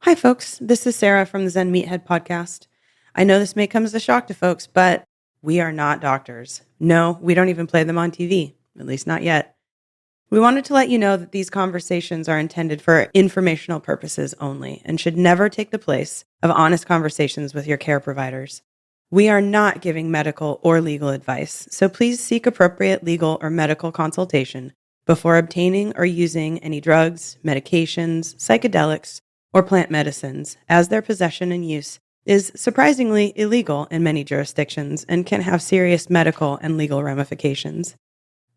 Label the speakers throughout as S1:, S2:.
S1: Hi, folks. This is Sarah from the Zen Meathead podcast. I know this may come as a shock to folks, but we are not doctors. No, we don't even play them on TV, at least not yet. We wanted to let you know that these conversations are intended for informational purposes only and should never take the place of honest conversations with your care providers. We are not giving medical or legal advice, so please seek appropriate legal or medical consultation before obtaining or using any drugs, medications, psychedelics, or plant medicines, as their possession and use is surprisingly illegal in many jurisdictions and can have serious medical and legal ramifications.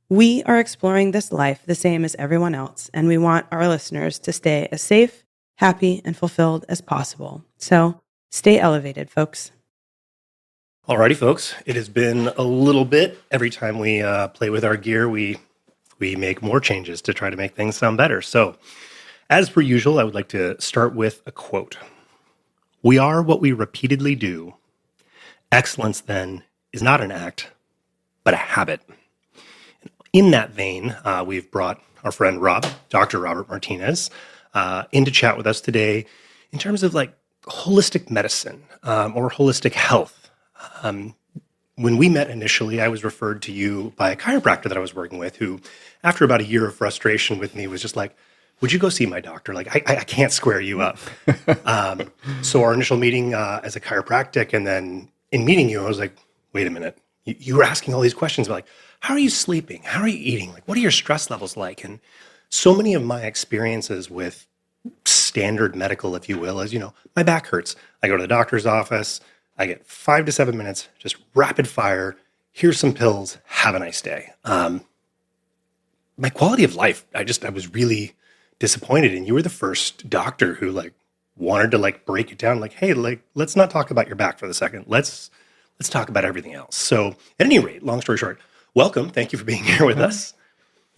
S1: We are exploring this life the same as everyone else, and we want our listeners to stay as safe, happy, and fulfilled as possible. So stay elevated, folks.
S2: Alrighty, folks. It has been a little bit. Every time we play with our gear, we make more changes to try to make things sound better. So, as per usual, I would like to start with a quote. "We are what we repeatedly do. Excellence, then, is not an act, but a habit." In that vein, we've brought our friend Rob, Dr. Robert Martinez, in to chat with us today in terms of like holistic medicine or holistic health. When we met initially, I was referred to you by a chiropractor that I was working with who, after about a year of frustration with me, was just like, "Would you go see my doctor? Like, I can't square you up." So our initial meeting as a chiropractic, and then in meeting you, I was like, wait a minute. You were asking all these questions about like, how are you sleeping? How are you eating? Like, what are your stress levels like? And so many of my experiences with standard medical, if you will, is, my back hurts. I go to the doctor's office. I get 5 to 7 minutes, just rapid fire. Here's some pills. Have a nice day. My quality of life, I was really disappointed. And you were the first doctor who wanted to break it down. Like, hey, let's not talk about your back for the second. Let's talk about everything else. So at any rate, long story short, welcome. Thank you for being here with us.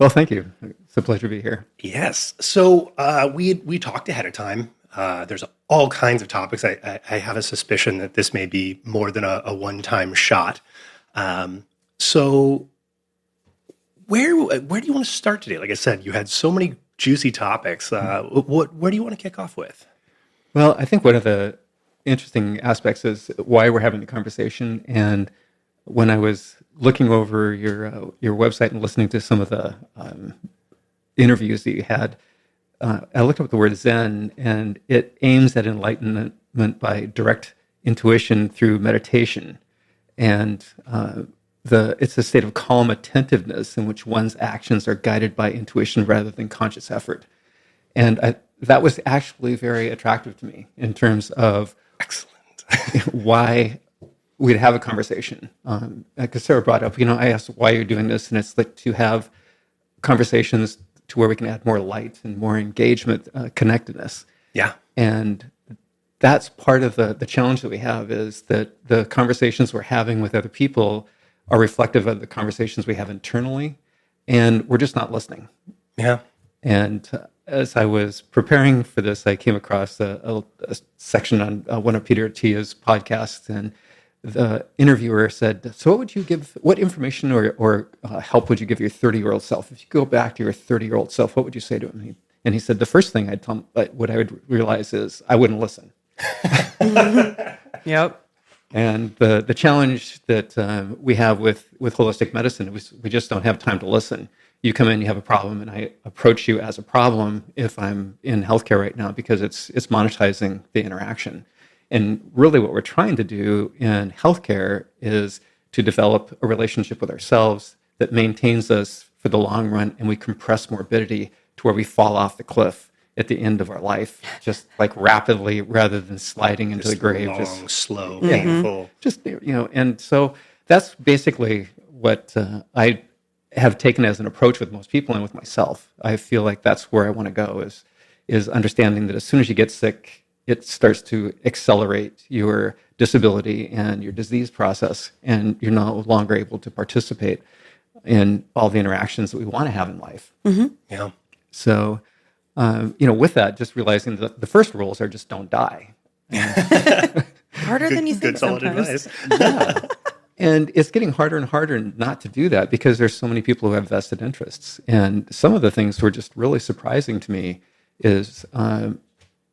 S3: Well, thank you. It's a pleasure to be here.
S2: Yes. So we talked ahead of time. There's all kinds of topics. I have a suspicion that this may be more than a one-time shot. So where do you want to start today? Like I said, you had so many juicy topics. Where do you want to kick off with?
S3: Well, I think one of the interesting aspects is why we're having the conversation. And when I was looking over your website and listening to some of the interviews that you had, I looked up the word Zen, and it aims at enlightenment by direct intuition through meditation. And it's a state of calm attentiveness in which one's actions are guided by intuition rather than conscious effort. And that was actually very attractive to me in terms of
S2: excellent
S3: why we'd have a conversation. Because Sarah brought up, I asked why you're doing this, and it's like to have conversations to where we can add more light and more engagement, connectedness.
S2: Yeah.
S3: And that's part of the challenge that we have, is that the conversations we're having with other people are reflective of the conversations we have internally, and we're just not listening.
S2: Yeah.
S3: And as I was preparing for this, I came across a section on one of Peter Attia's podcasts, and the interviewer said, "So what information or help would you give your 30-year-old self? If you go back to your 30-year-old self, what would you say to him?" And he said, "The first thing I'd tell him, what I would realize is I wouldn't listen."
S1: Yep.
S3: And the challenge that we have with holistic medicine is we just don't have time to listen. You come in, you have a problem, and I approach you as a problem if I'm in healthcare right now, because it's monetizing the interaction. And really what we're trying to do in healthcare is to develop a relationship with ourselves that maintains us for the long run, and we compress morbidity to where we fall off the cliff at the end of our life, just rapidly, rather than sliding into the grave.
S2: Long, slow, painful.
S3: And so that's basically what I have taken as an approach with most people and with myself. I feel like that's where I want to go, is understanding that as soon as you get sick, it starts to accelerate your disability and your disease process, and you're no longer able to participate in all the interactions that we want to have in life.
S1: Mm-hmm.
S2: Yeah.
S3: So, with that, just realizing that the first rules are just don't die.
S1: Harder than you think
S2: good solid
S1: sometimes.
S2: advice.
S3: Yeah. And it's getting harder and harder not to do that, because there's so many people who have vested interests. And some of the things were just really surprising to me is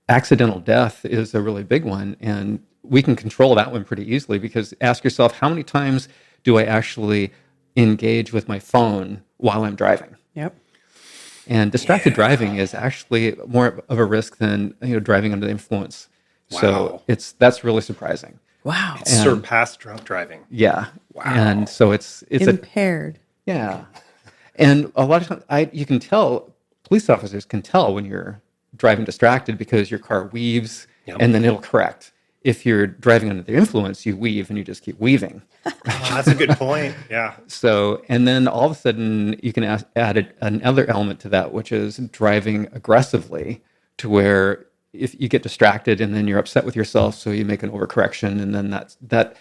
S3: accidental death is a really big one, and we can control that one pretty easily, because ask yourself, how many times do I actually engage with my phone while I'm driving?
S1: Yep.
S3: And distracted driving is actually more of a risk than driving under the influence.
S2: Wow.
S3: So that's really surprising.
S1: Wow.
S2: It's surpassed drunk driving.
S3: Yeah.
S2: Wow.
S3: And so it's
S1: Impaired.
S3: yeah. And a lot of times you can tell, police officers can tell when you're driving distracted, because your car weaves and then it'll correct. If you're driving under the influence, you weave and you just keep weaving.
S2: Oh, that's a good point. Yeah.
S3: So, and then all of a sudden you can add another element to that, which is driving aggressively, to where if you get distracted and then you're upset with yourself, so you make an overcorrection, and then that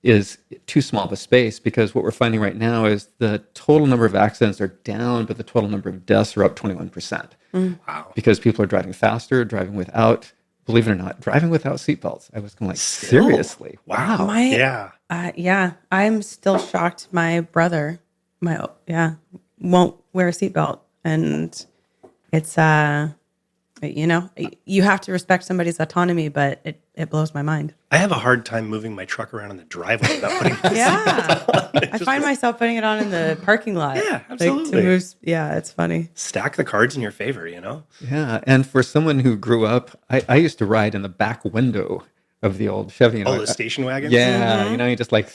S3: is too small of a space, because what we're finding right now is the total number of accidents are down, but the total number of deaths are up 21%.
S2: Wow.
S3: Because people are driving faster, driving without, believe it or not, driving without seatbelts. I was going like, seriously? Wow.
S2: Yeah.
S1: Yeah. I'm still shocked. My brother, won't wear a seatbelt, and it's you have to respect somebody's autonomy, but it blows my mind.
S2: I have a hard time moving my truck around in the driveway without putting my
S1: Yeah.
S2: seatbelt on.
S1: I find myself putting it on in the parking lot.
S2: Yeah,
S1: Like,
S2: absolutely.
S1: to move, it's funny.
S2: Stack the cards in your favor,
S3: Yeah. And for someone who grew up, I used to ride in the back window of the old Chevy.
S2: Oh, the station wagon?
S3: Yeah. You just like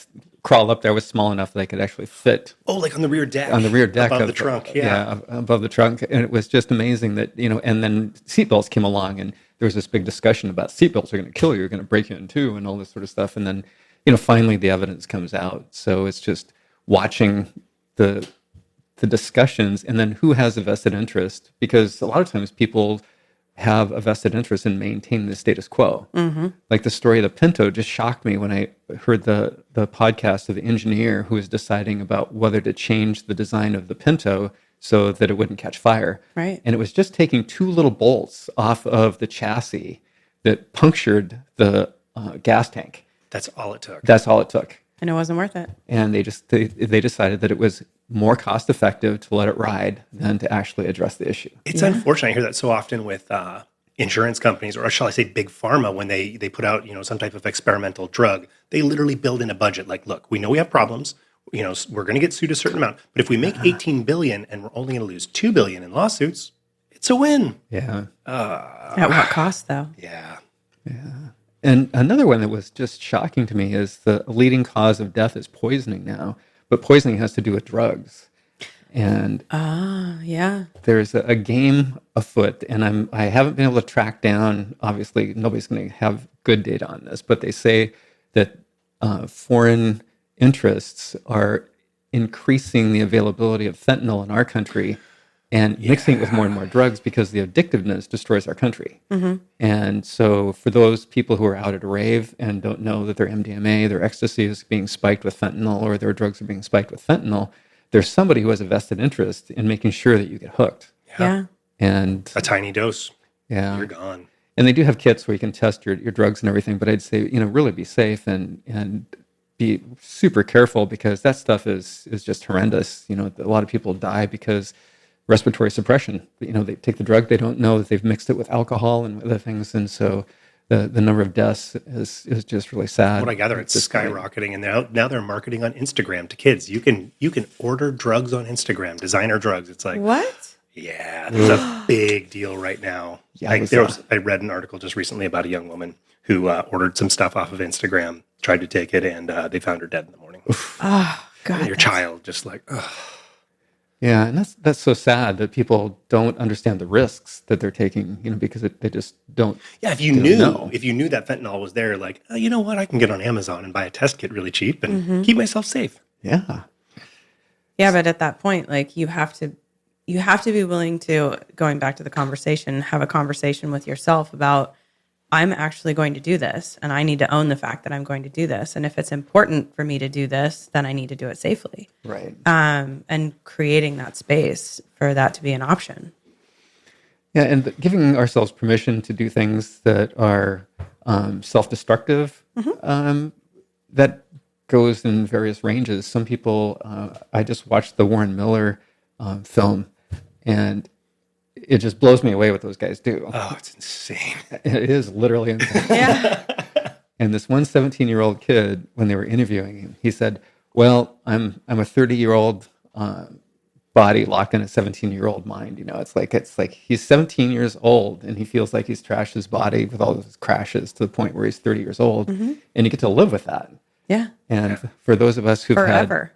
S3: crawl up there. I was small enough that I could actually fit
S2: Oh, like on the rear deck.
S3: on the rear deck
S2: Above
S3: of
S2: the trunk. Yeah.
S3: above the trunk. And it was just amazing that, and then seatbelts came along, and there was this big discussion about seatbelts are going to kill you, are going to break you in two, and all this sort of stuff. And then, finally the evidence comes out. So it's just watching the discussions, and then who has a vested interest, because a lot of times people have a vested interest in maintaining the status quo. Mm-hmm. Like the story of the Pinto just shocked me when I heard the podcast of the engineer who was deciding about whether to change the design of the Pinto so that it wouldn't catch fire.
S1: Right.
S3: And it was just taking two little bolts off of the chassis that punctured the gas tank.
S2: That's all it took.
S3: That's all it took.
S1: And it wasn't worth it.
S3: And they decided that it was more cost effective to let it ride than to actually address the issue.
S2: It's unfortunate. I hear that so often with insurance companies, or shall I say big pharma, when they put out, some type of experimental drug. They literally build in a budget. Like, look, we know we have problems. We're going to get sued a certain amount. But if we make 18 billion and we're only going to lose 2 billion in lawsuits, it's a win.
S3: Yeah.
S1: At what cost, though?
S2: Yeah.
S3: And another one that was just shocking to me is the leading cause of death is poisoning now, but poisoning has to do with drugs. And
S1: Yeah.
S3: there's a game afoot, and I haven't been able to track down. Obviously, nobody's going to have good data on this, but they say that foreign interests are increasing the availability of fentanyl in our country and mixing it with more and more drugs, because the addictiveness destroys our country. Mm-hmm. And so for those people who are out at a rave and don't know that their MDMA, their ecstasy is being spiked with fentanyl, or their drugs are being spiked with fentanyl, there's somebody who has a vested interest in making sure that you get hooked.
S1: Yeah.
S3: And
S2: A tiny dose.
S3: yeah,
S2: You're gone.
S3: and they do have kits where you can test your drugs and everything, but I'd say, really be safe and be super careful, because that stuff is just horrendous. A lot of people die because respiratory suppression. They take the drug, they don't know that they've mixed it with alcohol and other things, and so the number of deaths is just really sad.
S2: What I gather, it's skyrocketing, and now they're marketing on Instagram to kids. You can order drugs on Instagram, designer drugs. It's like,
S1: What?
S2: yeah, it's a big deal right now.
S3: Yeah,
S2: I read an article just recently about a young woman who ordered some stuff off of Instagram, tried to take it, and they found her dead in the morning.
S1: Oh, God.
S2: And your child just like, ugh.
S3: Yeah, and that's so sad that people don't understand the risks that they're taking, because they just don't.
S2: Yeah, if you knew that fentanyl was there, like, oh, you know what, I can get on Amazon and buy a test kit really cheap and keep myself safe.
S3: Yeah.
S1: Yeah, but at that point, like, you have to be willing to, going back to the conversation, have a conversation with yourself about, I'm actually going to do this, and I need to own the fact that I'm going to do this. And if it's important for me to do this, then I need to do it safely.
S3: Right.
S1: And creating that space for that to be an option.
S3: Yeah, and giving ourselves permission to do things that are self-destructive, that goes in various ranges. Some people, I just watched the Warren Miller film, and it just blows me away what those guys do.
S2: Oh, it's insane.
S3: It is literally insane.
S1: Yeah.
S3: And this one 17-year-old kid, when they were interviewing him, he said, "Well, I'm a 30-year-old body locked in a 17-year-old mind. It's like he's 17 years old and he feels like he's trashed his body with all of his crashes to the point where he's 30 years old, and you get to live with that.
S1: Yeah.
S3: And for those of us who've
S1: Forever.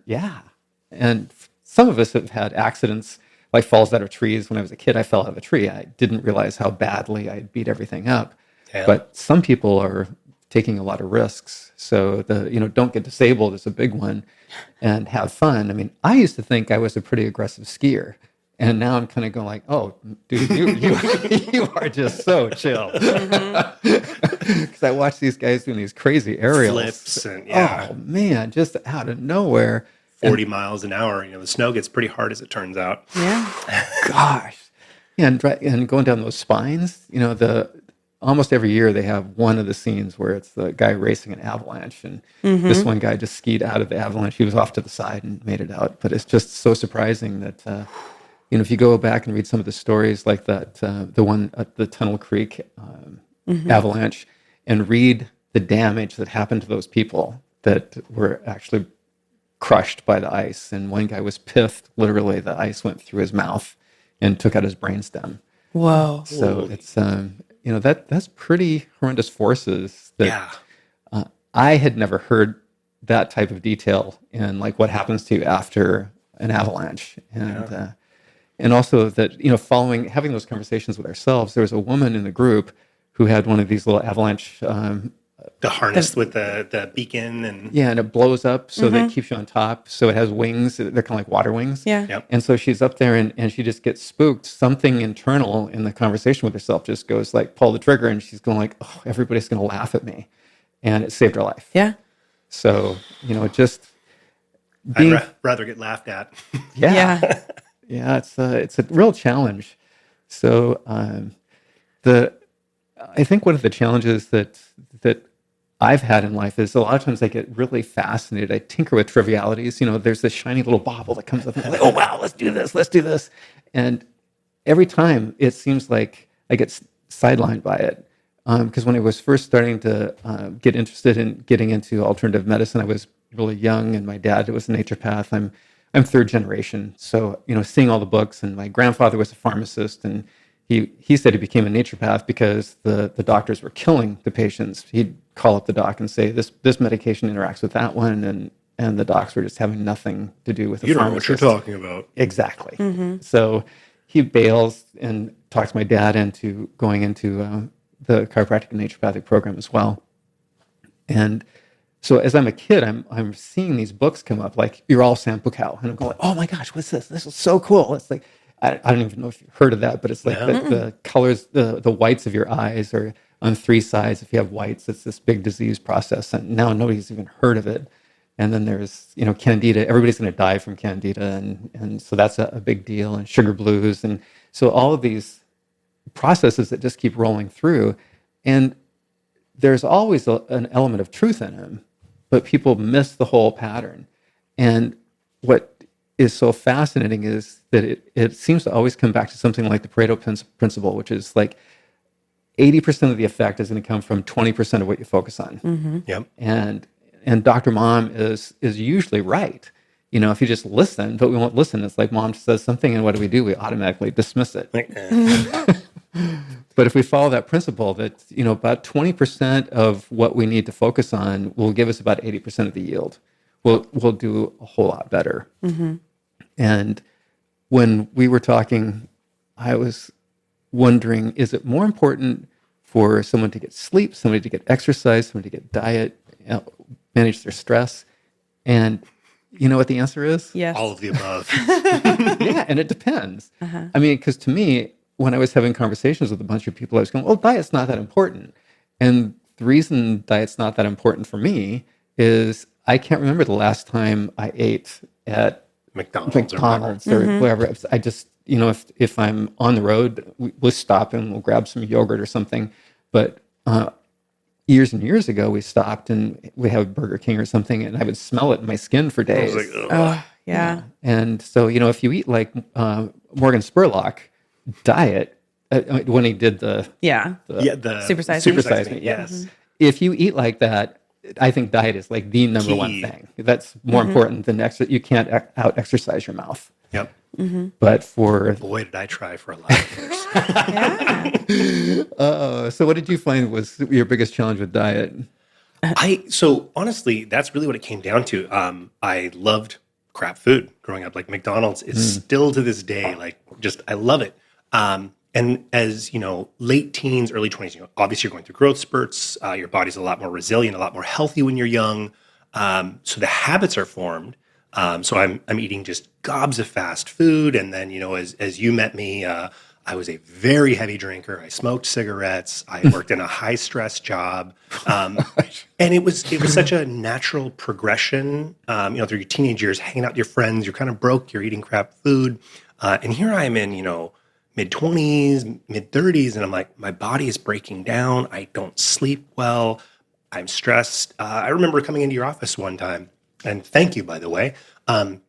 S3: and some of us have had accidents like falls out of trees. When I was a kid, I fell out of a tree. I didn't realize how badly I beat everything up.
S2: Yeah.
S3: But some people are taking a lot of risks. So don't get disabled is a big one, and have fun. I mean, I used to think I was a pretty aggressive skier, and now I'm kind of going like, oh, dude, you are just so chill. Because I watch these guys doing these crazy aerials.
S2: Flips and yeah.
S3: Oh man, just out of nowhere.
S2: 40 miles an hour. The snow gets pretty hard as it turns out.
S1: Yeah.
S3: Gosh. Yeah, and going down those spines, almost every year they have one of the scenes where it's the guy racing an avalanche, and this one guy just skied out of the avalanche. He was off to the side and made it out. But it's just so surprising that if you go back and read some of the stories like that, the one at the Tunnel Creek avalanche, and read the damage that happened to those people that were actually crushed by the ice. And one guy was piffed. Literally, the ice went through his mouth and took out his brainstem.
S1: Whoa.
S3: So it's that's pretty horrendous forces that
S2: Yeah.
S3: I had never heard that type of detail in like what happens to you after an avalanche. And also that having those conversations with ourselves. There was a woman in the group who had one of these little avalanche
S2: The harness with the beacon and
S3: and it blows up so that it keeps you on top. So it has wings. They're kind of like water wings.
S1: Yeah.
S2: Yep.
S3: And so she's up there and she just gets spooked. Something internal in the conversation with herself just goes like, pull the trigger. And she's going like, oh, everybody's going to laugh at me. And it saved her life.
S1: Yeah.
S3: So, just being,
S2: I'd rather get laughed at.
S1: Yeah.
S3: yeah, it's a real challenge. So, I think one of the challenges that I've had in life is a lot of times I get really fascinated. I tinker with trivialities. There's this shiny little bauble that comes up and I'm like, oh, wow, let's do this. And every time it seems like I get sidelined by it. Because when I was first starting to get interested in getting into alternative medicine, I was really young and my dad was a naturopath. I'm third generation. So, seeing all the books, and my grandfather was a pharmacist, and he said he became a naturopath because the doctors were killing the patients. He'd call up the doc and say, this medication interacts with that one, and the docs were just having nothing to do with the pharmacist.
S2: You don't know what you're talking about.
S3: Exactly. So he bails and talks my dad into going into the chiropractic and naturopathic program as well. And so as I'm a kid, I'm seeing these books come up, like You're All Sambucao, and I'm going, oh my gosh, what's this? This is so cool. It's like, I don't even know if you've heard of that, but it's like the colors, the whites of your eyes are on three sides. If you have whites, it's this big disease process, and now nobody's even heard of it. And then there's, candida. Everybody's going to die from candida, and so that's a big deal. And sugar blues, and so all of these processes that just keep rolling through, and there's always an element of truth in them, but people miss the whole pattern. And what is so fascinating is that it seems to always come back to something like the Pareto principle, which is like 80% of the effect is going to come from 20% of what you focus on.
S2: Yep.
S3: And Dr. Mom is usually right. If you just listen, but we won't listen. It's like mom says something, and what do? We automatically dismiss it.
S2: Like,
S3: But if we follow that principle, that about 20% of what we need to focus on will give us about 80% of the yield. We'll do a whole lot better. And when we were talking, I was wondering, is it more important for someone to get sleep, somebody to get exercise, somebody to get diet, manage their stress? And you know what the answer is?
S1: Yes.
S2: all of the above.
S3: Yeah, and it depends. I mean, because to me, when I was having conversations with a bunch of people, I was going, well, diet's not that important. And the reason diet's not that important for me is I can't remember the last time I ate at McDonald's or wherever. I just, if I'm on the road, we'll stop and we'll grab some yogurt or something. But years and years ago, we stopped and we have Burger King or something, and I would smell it in my skin for days.
S2: I was like, ugh.
S1: Oh, yeah.
S3: And so, if you eat like Morgan Spurlock, diet, when he did the
S1: Yeah.
S2: The
S1: Supersize Me.
S3: Supersize Me,
S2: yes.
S3: if you eat like that, I think diet is like the number one
S2: Key.
S3: thing. That's more important than you can't out exercise your mouth.
S2: Yep.
S3: But for
S2: Boy, did I try for a lot of years.
S1: Yeah.
S3: so what did you find was your biggest challenge with diet?
S2: So honestly, that's really what it came down to. I loved crap food growing up. Like McDonald's is still to this day, like just I love it. And as you know, late teens, early 20s, obviously you're going through growth spurts. Your body's a lot more resilient, a lot more healthy when you're young. So the habits are formed. So I'm eating just gobs of fast food, and then as you met me, I was a very heavy drinker. I smoked cigarettes. I worked in a high stress job, and it was such a natural progression. Through your teenage years, hanging out with your friends, you're kind of broke. You're eating crap food, and here I am in mid-20s, mid-30s, and I'm like, my body is breaking down. I don't sleep well. I'm stressed. I remember coming into your office one time, and thank you, by the way. I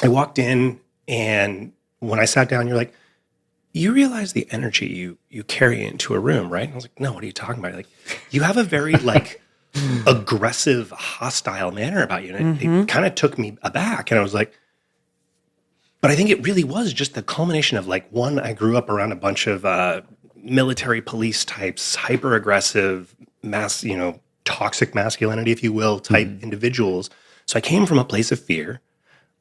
S2: walked in, and when I sat down, you're like, you realize the energy you carry into a room, right? And I was like, no, what are you talking about? Like, you have a very aggressive, hostile manner about you. And it kind of took me aback. And I was like, but I think it really was just the culmination of one, I grew up around a bunch of military police types, hyper aggressive, toxic masculinity, if you will, type individuals. So I came from a place of fear.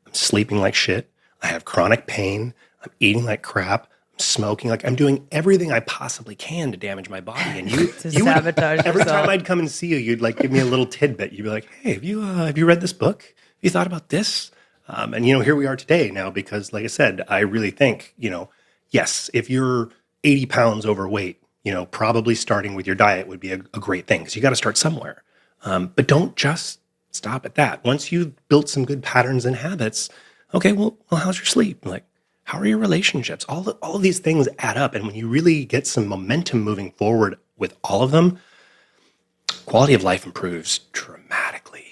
S2: I'm sleeping like shit. I have chronic pain. I'm eating like crap. I'm smoking. I'm doing everything I possibly can to damage my body. And you
S1: sabotage
S2: every
S1: yourself.
S2: time I'd come and see you, you'd give me a little tidbit. You'd be like, hey, have you read this book? Have you thought about this? And here we are today now, because like I said, I really think, yes, if you're 80 pounds overweight, probably starting with your diet would be a great thing, because you got to start somewhere. But don't just stop at that. Once you've built some good patterns and habits, okay, well, how's your sleep? How are your relationships? All of these things add up. And when you really get some momentum moving forward with all of them, quality of life improves dramatically.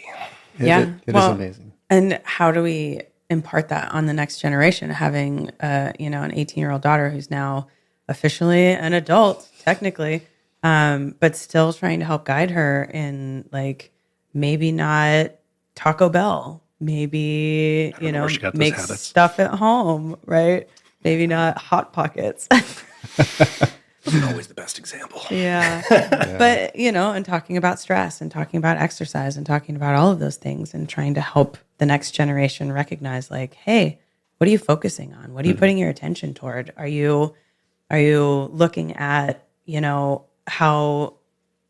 S1: Yeah.
S3: It is amazing.
S1: And how do we impart that on the next generation? Having, an 18-year-old daughter who's now officially an adult, technically, but still trying to help guide her in maybe not Taco Bell, maybe, make stuff at home, right? Maybe not Hot Pockets.
S2: Always the best example.
S1: Yeah. But, and talking about stress and talking about exercise and talking about all of those things and trying to help the next generation recognize hey, what are you focusing on? What are you putting your attention toward? Are you looking at, how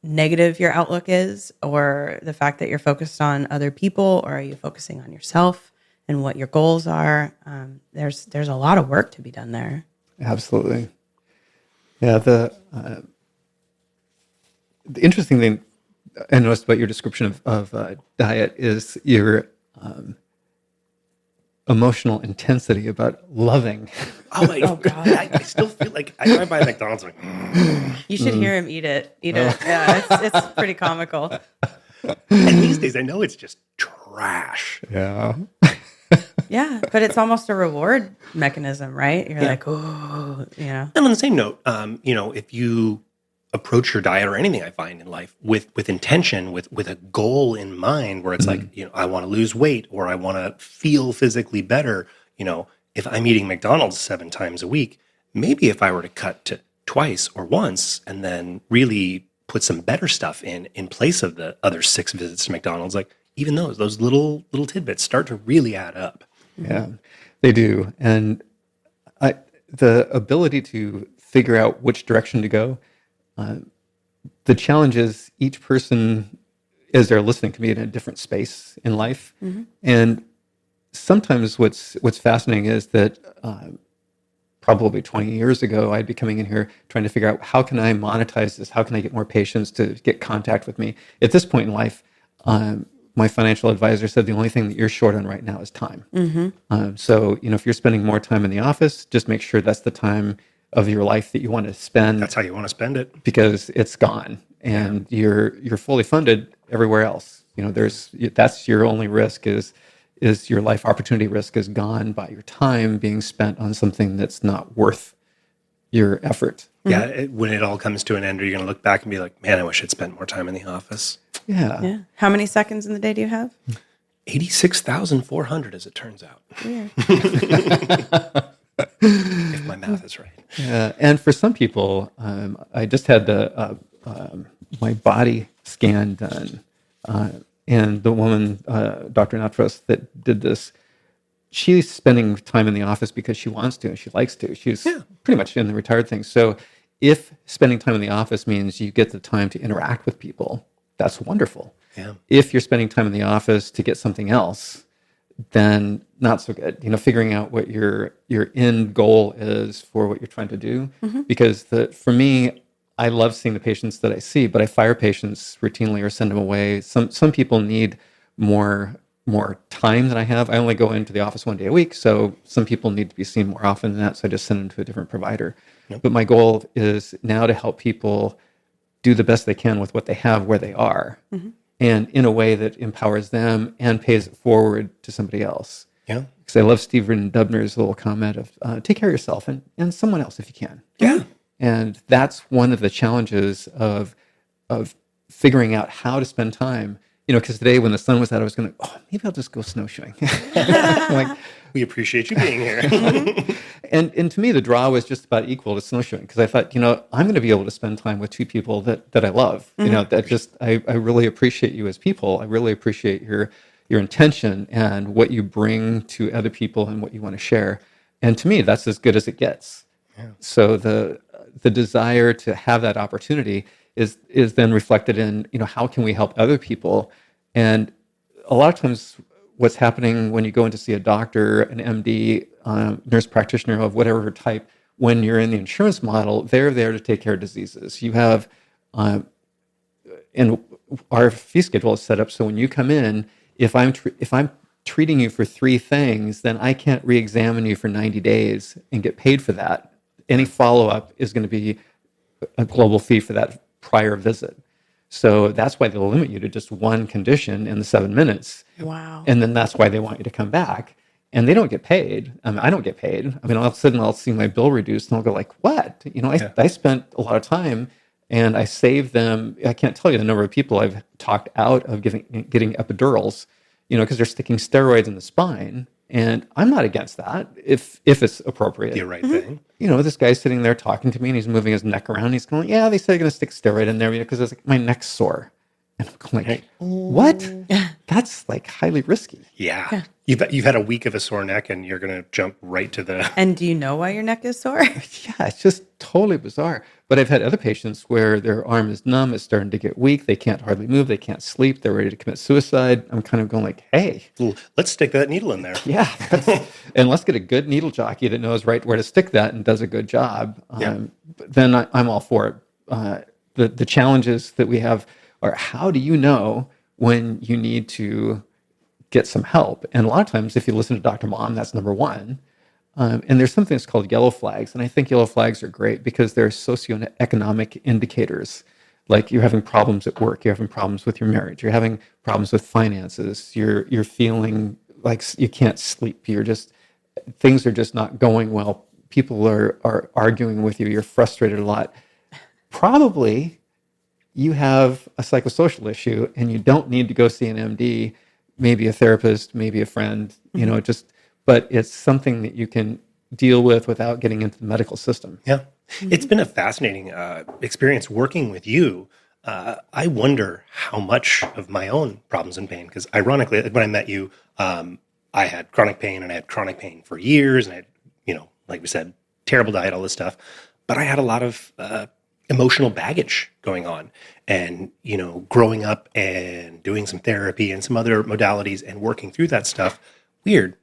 S1: negative your outlook is, or the fact that you're focused on other people, or are you focusing on yourself and what your goals are? There's a lot of work to be done there.
S3: Absolutely. Yeah, the interesting thing I noticed about your description of diet is your emotional intensity about loving.
S2: Oh my God! I still feel like I drive by McDonald's.
S1: You should hear him eat it. Yeah, it's pretty comical.
S2: And these days, I know it's just trash.
S3: Yeah.
S1: Yeah, but it's almost a reward mechanism, right? You're like, oh,
S2: And on the same note, if you approach your diet or anything I find in life with intention, with a goal in mind, where it's I want to lose weight, or I want to feel physically better. If I'm eating McDonald's 7 times a week, maybe if I were to cut to twice or once, and then really put some better stuff in place of the other 6 visits to McDonald's, even those little tidbits start to really add up.
S3: Yeah, they do. And the ability to figure out which direction to go, the challenge is each person, as they're listening, can be in a different space in life. And sometimes what's fascinating is that probably 20 years ago, I'd be coming in here trying to figure out, how can I monetize this? How can I get more patients to get contact with me? At this point in life, my financial advisor said the only thing that you're short on right now is time. So, if you're spending more time in the office, just make sure that's the time of your life that you want to spend.
S2: That's how you want to spend it,
S3: because it's gone, and you're fully funded everywhere else. That's your only risk is your life opportunity risk is gone by your time being spent on something that's not worth your effort.
S2: Yeah, when it all comes to an end, you're going to look back and be like, man, I wish I'd spent more time in the office.
S3: Yeah.
S1: Yeah. How many seconds in the day do you have?
S2: 86,400, as it turns out.
S1: Weird.
S2: If my math is right.
S3: And for some people, I just had my body scan done, and the woman, Dr. Natras, that did this, she's spending time in the office because she wants to and she likes to. She's pretty much in the retired thing. So if spending time in the office means you get the time to interact with people, that's wonderful.
S2: Yeah.
S3: If you're spending time in the office to get something else, then not so good. Figuring out what your end goal is for what you're trying to do. Because for me, I love seeing the patients that I see, but I fire patients routinely or send them away. Some people need more time than I have. I only go into the office one day a week, so some people need to be seen more often than that, so I just send them to a different provider. Yep. But my goal is now to help people do the best they can with what they have where they are, and in a way that empowers them and pays it forward to somebody else.
S2: Yeah.
S3: Because I love Stephen Dubner's little comment of take care of yourself and someone else if you can.
S2: Yeah.
S3: And that's one of the challenges of figuring out how to spend time. Because today when the sun was out, I was going to, maybe I'll just go snowshoeing. Like,
S2: we appreciate you being here.
S3: and to me, the draw was just about equal to snowshoeing because I thought, I'm going to be able to spend time with two people that I love. That just, I really appreciate you as people. I really appreciate your intention and what you bring to other people and what you want to share. And to me, that's as good as it gets. Yeah. So the desire to have that opportunity is then reflected in, how can we help other people? And a lot of times what's happening when you go in to see a doctor, an MD, nurse practitioner of whatever type, when you're in the insurance model, they're there to take care of diseases. You have, and our fee schedule is set up so when you come in, if I'm treating you for 3 things, then I can't re-examine you for 90 days and get paid for that. Any follow-up is going to be a global fee for that prior visit. So that's why they'll limit you to just one condition in the 7 minutes.
S1: Wow.
S3: And then that's why they want you to come back. And they don't get paid. I don't get paid. All of a sudden I'll see my bill reduced and I'll go like, what? I spent a lot of time and I saved them. I can't tell you the number of people I've talked out of getting epidurals, because they're sticking steroids in the spine. And I'm not against that if it's appropriate.
S2: The right thing.
S3: This guy's sitting there talking to me and he's moving his neck around. He's going, yeah, they said they're going to stick steroid in there because it's like, my neck's sore. And I'm going like, what? That's like highly risky.
S2: Yeah. You've had a week of a sore neck and you're going to jump right to the...
S1: And do you know why your neck is sore?
S3: Yeah, it's just totally bizarre. But I've had other patients where their arm is numb, it's starting to get weak, they can't hardly move, they can't sleep, they're ready to commit suicide. I'm kind of going like, hey.
S2: Let's stick that needle in there.
S3: Yeah. And let's get a good needle jockey that knows right where to stick that and does a good job. Then I'm all for it. The challenges that we have are how do you know when you need to get some help? And a lot of times, if you listen to Dr. Mom, that's number one. And there's something that's called yellow flags. And I think yellow flags are great because they're socioeconomic indicators. Like you're having problems at work, you're having problems with your marriage, you're having problems with finances, you're feeling like you can't sleep, things are just not going well. People are arguing with you, you're frustrated a lot. Probably you have a psychosocial issue and you don't need to go see an MD, maybe a therapist, maybe a friend, but it's something that you can deal with without getting into the medical system.
S2: Yeah. It's been a fascinating experience working with you. I wonder how much of my own problems and pain, because ironically, when I met you, I had chronic pain and I had chronic pain for years. And I had, like we said, terrible diet, all this stuff. But I had a lot of emotional baggage going on. And, growing up and doing some therapy and some other modalities and working through that stuff, weird.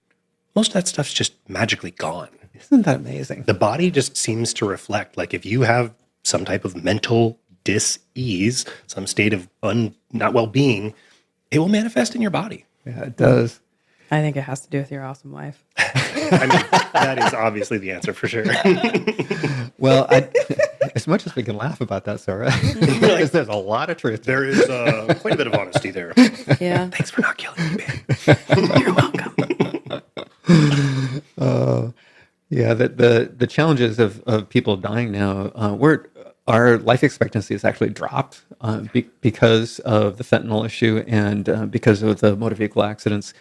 S2: Most of that stuff's just magically gone.
S3: Isn't that amazing?
S2: The body just seems to reflect, like if you have some type of mental dis-ease, some state of not well-being, it will manifest in your body.
S3: Yeah, it does.
S1: I think it has to do with your awesome life.
S2: That is obviously the answer for sure.
S3: Well, as much as we can laugh about that, Sarah, because there's a lot of truth.
S2: There is quite a bit of honesty there.
S1: Yeah.
S2: Thanks for not killing me, babe. You're welcome.
S3: Yeah, the challenges of people dying now, our life expectancy has actually dropped because of the fentanyl issue and because of the motor vehicle accidents,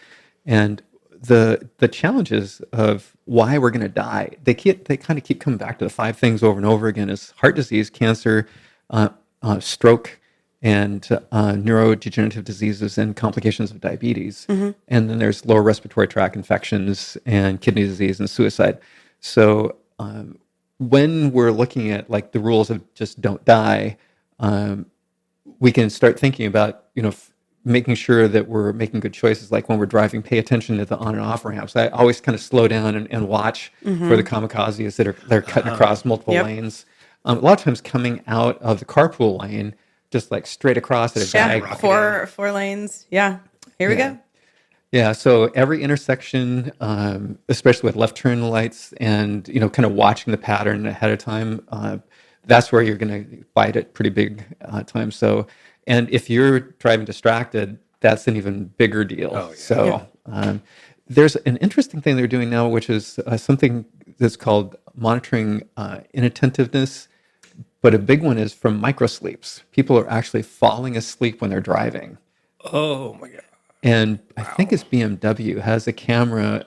S3: and the challenges of why we're going to die. They kind of keep coming back to the five things over and over again: is heart disease, cancer, stroke, and neurodegenerative diseases and complications of diabetes. And then there's lower respiratory tract infections and kidney disease and suicide. So when we're looking at like the rules of just don't die, we can start thinking about, making sure that we're making good choices. Like when we're driving, pay attention to the on and off ramps. I always kind of slow down and watch for the kamikazes that are cutting across multiple lanes. A lot of times coming out of the carpool lane, just like straight across at a
S1: Yeah, four lanes. Yeah, here we go.
S3: Yeah, so every intersection, especially with left turn lights, and kind of watching the pattern ahead of time, that's where you're going to bite it pretty big time. So, and if you're driving distracted, that's an even bigger deal.
S2: Oh, yeah.
S3: So, there's an interesting thing they're doing now, which is something that's called monitoring inattentiveness. But a big one is from microsleeps. People are actually falling asleep when they're driving.
S2: Oh my God.
S3: And I think it's BMW has a camera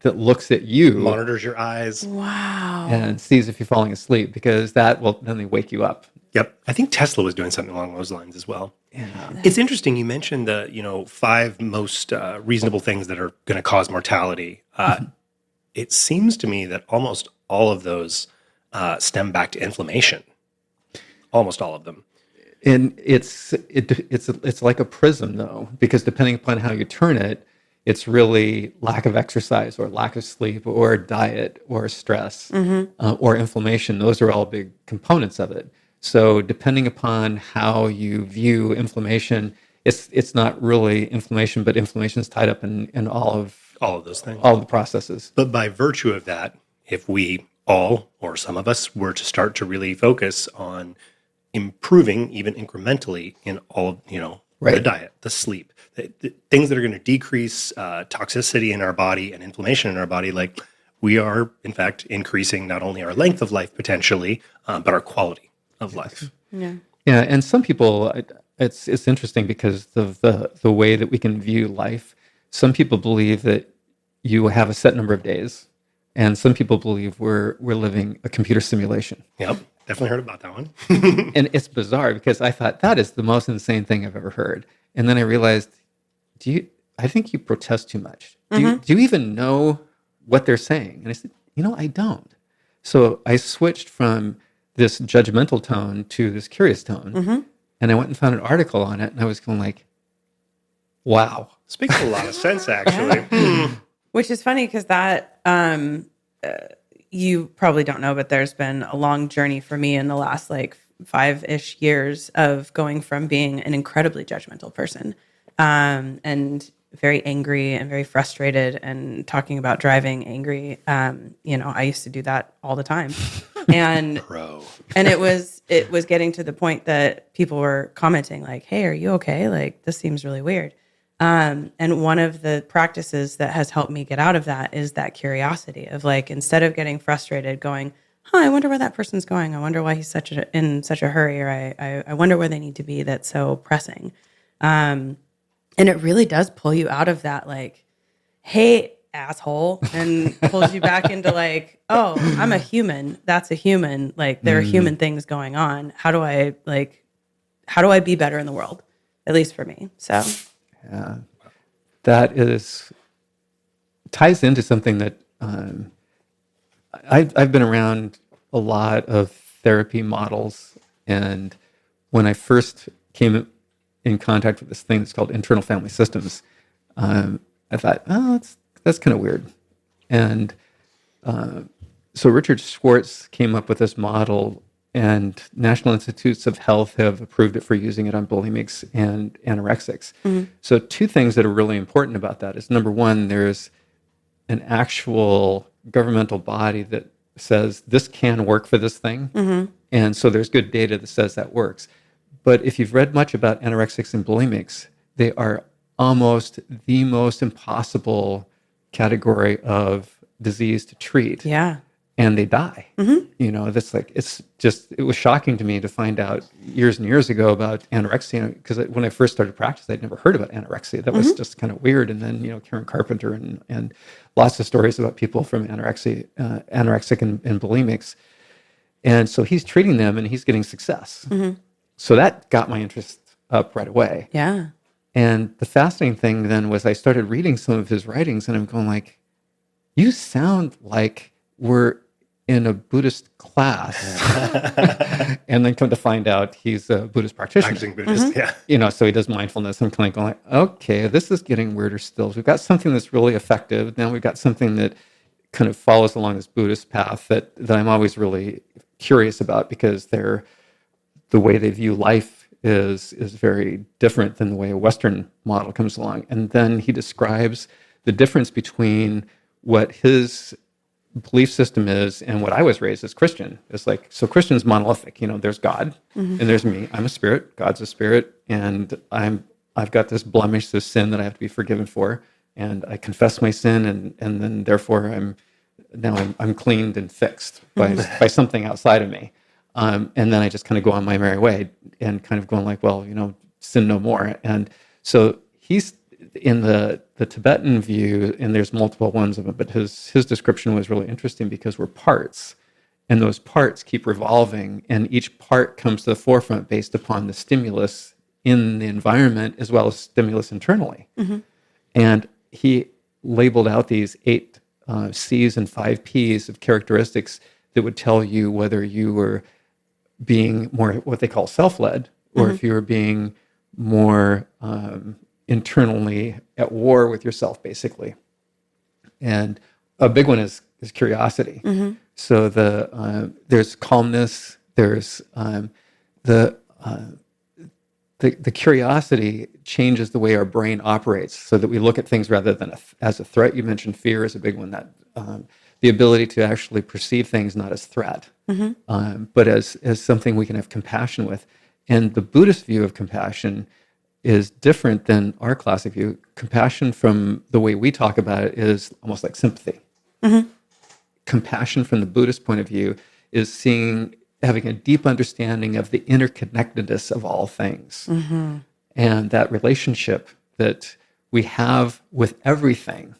S3: that looks at you,
S2: Monitors your eyes.
S1: Wow.
S3: and sees if you're falling asleep, because that will then they wake you up.
S2: Yep. I think Tesla was doing something along those lines as well.
S3: Yeah.
S2: It's interesting. You mentioned the, five most reasonable things that are going to cause mortality. It seems to me that almost all of those stem back to inflammation. Almost all of them.
S3: And it's like a prism though, because depending upon how you turn it, it's really lack of exercise or lack of sleep or diet or stress or inflammation. Those are all big components of it. So depending upon how you view inflammation, it's not really inflammation, but inflammation is tied up in all of
S2: those things,
S3: all the processes.
S2: But by virtue of that, if we all or some of us were to start to really focus on improving even incrementally in all of, the diet, the sleep, the things that are going to decrease toxicity in our body and inflammation in our body, like we are in fact increasing not only our length of life potentially, but our quality of life.
S1: Yeah.
S3: Yeah, and some people, it's interesting because of the way that we can view life. Some people believe that you have a set number of days, and some people believe we're living a computer simulation.
S2: Yep, definitely heard about that one.
S3: And it's bizarre because I thought that is the most insane thing I've ever heard, and then I realized, I think you protest too much. Do you even know what they're saying? And I said, I don't. So I switched from this judgmental tone to this curious tone. And I went and found an article on it, and I was going like, wow.
S2: Speaks a lot of sense, actually.
S1: Which is funny because that, you probably don't know, but there's been a long journey for me in the last like 5-ish years of going from being an incredibly judgmental person and very angry and very frustrated and talking about driving angry. I used to do that all the time. And and it was getting to the point that people were commenting like, "Hey, are you okay? Like, this seems really weird." And one of the practices that has helped me get out of that is that curiosity of like, instead of getting frustrated, going, I wonder where that person's going. I wonder why he's in such a hurry, or I wonder where they need to be. That's so pressing. And it really does pull you out of that, like, hey, asshole, and pulls you back into like, oh, I'm a human. That's a human. Like, there are human things going on. How do I be better in the world? At least for me. So
S3: yeah, that ties into something that I've been around a lot of therapy models, and when I first came in contact with this thing that's called internal family systems, I thought, that's kind of weird. And so Richard Schwartz came up with this model, and National Institutes of Health have approved it for using it on bulimics and anorexics. So two things that are really important about that is, number one, there's an actual governmental body that says this can work for this thing. And so there's good data that says that works. But if you've read much about anorexics and bulimics, they are almost the most impossible category of disease to treat.
S1: Yeah.
S3: And they die. That's like, it was shocking to me to find out years and years ago about anorexia, because when I first started practice, I'd never heard about anorexia. That was just kind of weird. And then, Karen Carpenter and lots of stories about people from anorexic and bulimics. And so he's treating them and he's getting success. So that got my interest up right away.
S1: Yeah.
S3: And the fascinating thing then was I started reading some of his writings and I'm going like, you sound like we're in a Buddhist class. And then come to find out he's a Buddhist practitioner.
S2: Practicing Buddhist, yeah.
S3: So he does mindfulness. I'm kind of going, okay, this is getting weirder still. We've got something that's really effective. Now we've got something that kind of follows along this Buddhist path that I'm always really curious about, because the way they view life is very different than the way a Western model comes along. And then he describes the difference between what his belief system is and what I was raised as Christian. It's like, so Christian's monolithic. There's God and there's me. I'm a spirit. God's a spirit, and I've got this blemish, this sin that I have to be forgiven for, and I confess my sin, and then therefore I'm cleaned and fixed by something outside of me, and then I just kind of go on my merry way and kind of going like, well, sin no more. And so he's in the Tibetan view, and there's multiple ones of them, but his description was really interesting because we're parts, and those parts keep revolving, and each part comes to the forefront based upon the stimulus in the environment as well as stimulus internally. And he labeled out these 8 C's and 5 P's of characteristics that would tell you whether you were being more what they call self-led, or if you were being more internally at war with yourself, basically. And a big one is curiosity. So there's calmness, there's the curiosity changes the way our brain operates, so that we look at things rather than as a threat. You mentioned fear is a big one, that the ability to actually perceive things not as threat, but as something we can have compassion with. And the Buddhist view of compassion is different than our classic view. Compassion, from the way we talk about it, is almost like sympathy. Compassion from the Buddhist point of view is having a deep understanding of the interconnectedness of all things. And that relationship that we have with everything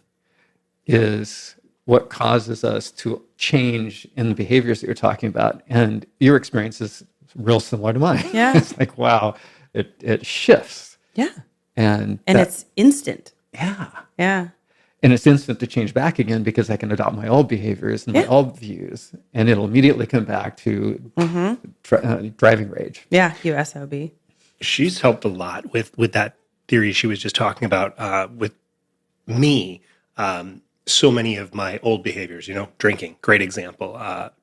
S3: is what causes us to change in the behaviors that you're talking about. And your experience is real similar to mine.
S1: Yeah.
S3: It's like, wow, it shifts.
S1: Yeah.
S3: And
S1: it's instant.
S3: Yeah.
S1: Yeah.
S3: And it's instant to change back again, because I can adopt my old behaviors and my old views, and it'll immediately come back to driving rage.
S1: Yeah. USOB.
S2: She's helped a lot with that theory she was just talking about with me. So many of my old behaviors, drinking, great example.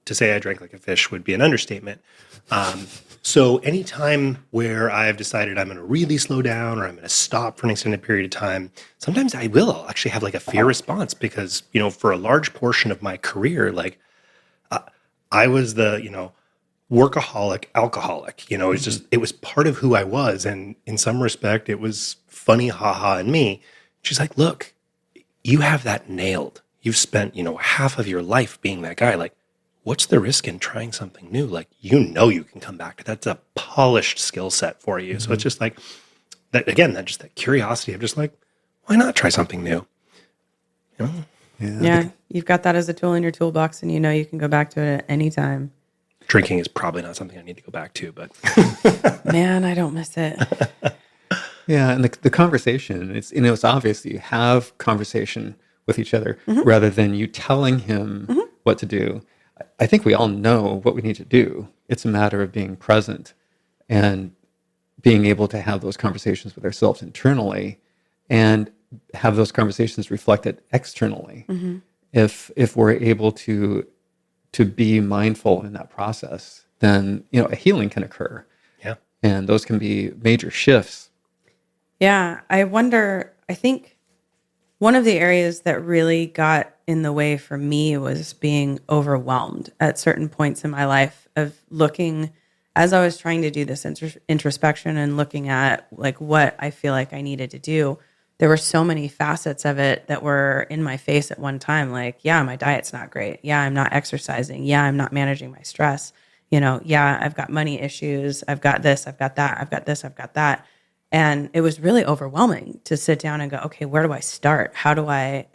S2: To say I drank like a fish would be an understatement. So anytime where I've decided I'm going to really slow down, or I'm going to stop for an extended period of time, sometimes I'll actually have like a fear response, because, for a large portion of my career, like I was the, workaholic alcoholic. It was part of who I was. And in some respect, it was funny, haha, in me. She's like, look, you have that nailed. You've spent, half of your life being that guy. Like, what's the risk in trying something new? Like, you can come back to that. That's a polished skill set for you. So it's just like that, again, that curiosity of just like, why not try something new?
S1: Yeah. You've got that as a tool in your toolbox, and you can go back to it at any time.
S2: Drinking is probably not something I need to go back to, but
S1: man, I don't miss it.
S3: Yeah. And the conversation, it's obvious that you have conversation with each other rather than you telling him what to do. I think we all know what we need to do. It's a matter of being present and being able to have those conversations with ourselves internally, and have those conversations reflected externally. If we're able to be mindful in that process, then a healing can occur.
S2: Yeah.
S3: And those can be major shifts.
S1: Yeah. I think one of the areas that really got in the way for me was being overwhelmed at certain points in my life, of looking, as I was trying to do this introspection and looking at like what I feel like I needed to do. there were so many facets of it that were in my face at one time. Like, yeah, my diet's not great. Yeah, I'm not exercising. Yeah, I'm not managing my stress. Yeah, I've got money issues. I've got this, I've got that, I've got this, I've got that. And it was really overwhelming to sit down and go, okay, where do I start? How do I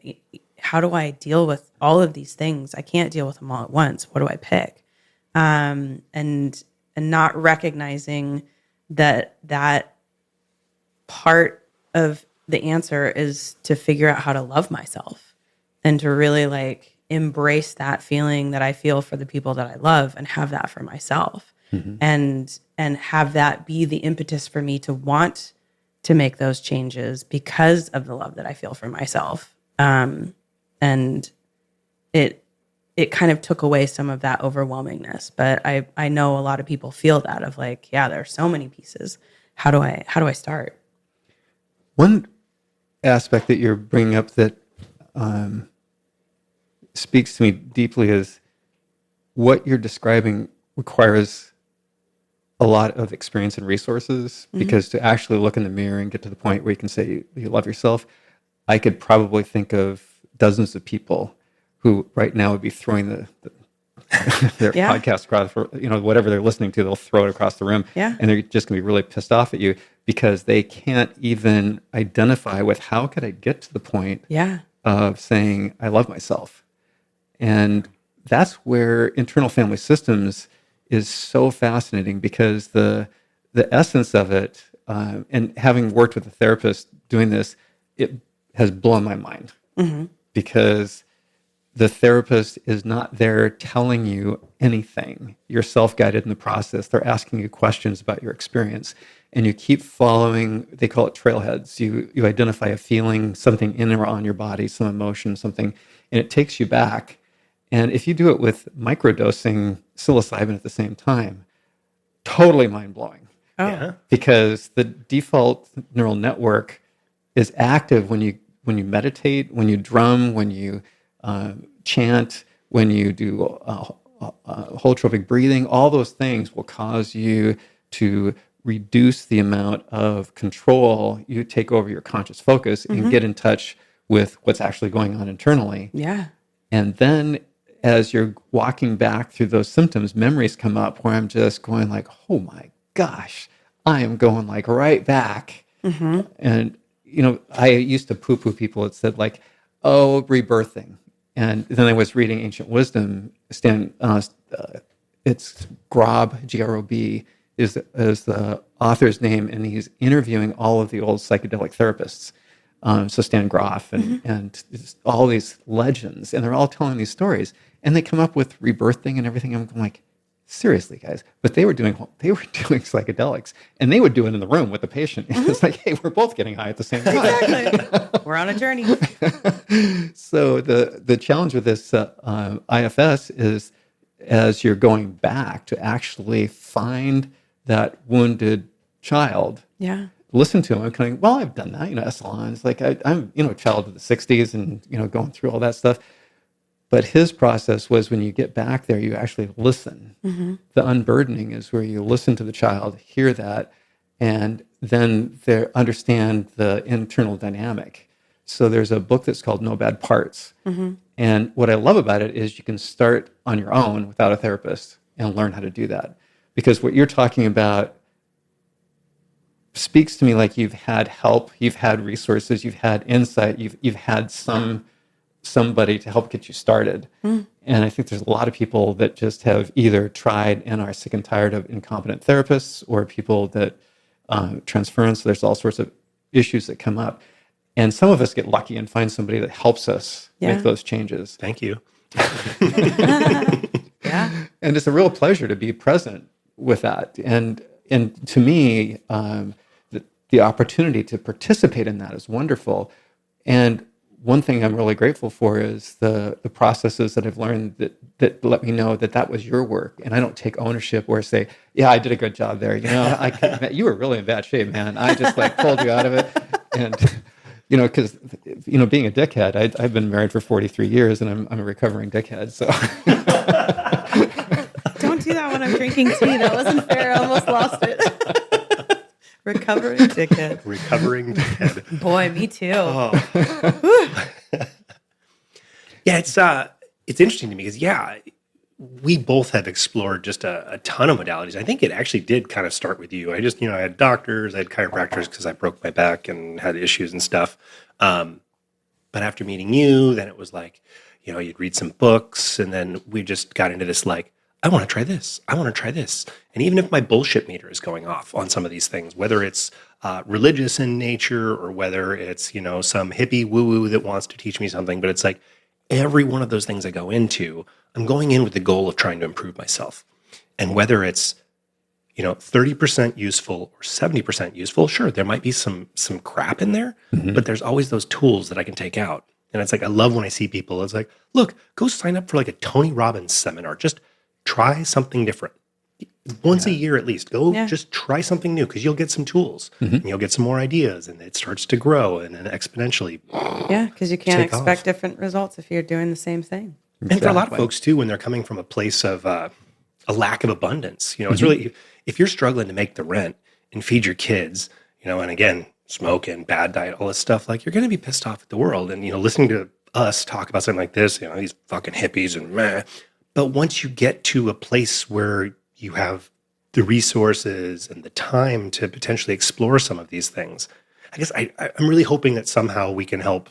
S1: deal with all of these things? I can't deal with them all at once. What do I pick? And not recognizing that part of the answer is to figure out how to love myself and to really like embrace that feeling that I feel for the people that I love and have that for myself. And have that be the impetus for me to want to make those changes because of the love that I feel for myself. And it kind of took away some of that overwhelmingness. But I know a lot of people feel that of like, yeah, there are so many pieces. How do I start?
S3: One aspect that you're bringing up that speaks to me deeply is what you're describing requires a lot of experience and resources, because to actually look in the mirror and get to the point where you can say you love yourself, I could probably think of dozens of people who right now would be throwing their podcast across, whatever they're listening to, they'll throw it across the room, and they're just going to be really pissed off at you because they can't even identify with how could I get to the point of saying I love myself. And that's where internal family systems is so fascinating, because the essence of it, and having worked with a therapist doing this, it has blown my mind, because the therapist is not there telling you anything. You're self-guided in the process. They're asking you questions about your experience, and you keep following, they call it trailheads. You identify a feeling, something in or on your body, some emotion, something, and it takes you back. And if you do it with microdosing psilocybin at the same time, totally mind-blowing. Because the default neural network is active when you meditate, when you drum, when you chant, when you do holotropic breathing. All those things will cause you to reduce the amount of control you take over your conscious focus and get in touch with what's actually going on internally. And then as you're walking back through those symptoms, memories come up where I'm just going like, oh my gosh, I am going like right back. And, I used to poo-poo people that said like, oh, rebirthing. And then I was reading Ancient Wisdom. It's Grob, G-R-O-B, is the author's name, and he's interviewing all of the old psychedelic therapists. So Stan Groff and all these legends, and they're all telling these stories, and they come up with rebirthing and everything. I'm like, seriously, guys! But they were doing psychedelics, and they would do it in the room with the patient. It's like, hey, we're both getting high at the same time.
S1: Exactly, we're on a journey.
S3: So the challenge with this IFS is, as you're going back to actually find that wounded child. Listen to him. I'm kind of, well, I've done that, Esalen. Like I'm, a child of the 60s and, going through all that stuff. But his process was when you get back there, you actually listen. The unburdening is where you listen to the child, hear that, and then understand the internal dynamic. So there's a book that's called No Bad Parts. And what I love about it is you can start on your own without a therapist and learn how to do that. Because what you're talking about speaks to me like you've had help, you've had resources, you've had insight, you've had somebody to help get you started. And I think there's a lot of people that just have either tried and are sick and tired of incompetent therapists, or people that transference. So there's all sorts of issues that come up. And some of us get lucky and find somebody that helps us make those changes.
S2: Thank you.
S3: And it's a real pleasure to be present with that. And to me, the opportunity to participate in that is wonderful. And one thing I'm really grateful for is the processes that I've learned that let me know that was your work. And I don't take ownership or say, yeah, I did a good job there. You were really in bad shape, man. I just pulled you out of it. And, because, being a dickhead, I've been married for 43 years and I'm a recovering dickhead. So
S1: Don't do that when I'm drinking tea. That wasn't fair. I almost lost it. Recovering dickhead.
S2: Recovering dickhead.
S1: Boy, me too.
S2: Oh. Yeah, it's interesting to me because we both have explored just a ton of modalities. I think it actually did kind of start with you. I just, I had doctors, I had chiropractors because I broke my back and had issues and stuff. But after meeting you, then it was like, you'd read some books, and then we just got into this like, I want to try this. I want to try this. And even if my bullshit meter is going off on some of these things, whether it's religious in nature or whether it's, some hippie woo-woo that wants to teach me something, but it's like every one of those things I go into, I'm going in with the goal of trying to improve myself. And whether it's 30% useful or 70% useful, sure, there might be some crap in there, but there's always those tools that I can take out. And it's like, I love when I see people, it's like, look, go sign up for like a Tony Robbins seminar. Just try something different. Once a year at least, go just try something new because you'll get some tools and you'll get some more ideas and it starts to grow and then exponentially.
S1: Yeah, because you can't expect different results if you're doing the same thing.
S2: And for a lot of folks too, when they're coming from a place of a lack of abundance, it's really, if you're struggling to make the rent and feed your kids, and again, smoke and bad diet, all this stuff, like you're going to be pissed off at the world. And, listening to us talk about something like this, these fucking hippies and meh. But once you get to a place where you have the resources and the time to potentially explore some of these things, I guess I'm really hoping that somehow we can help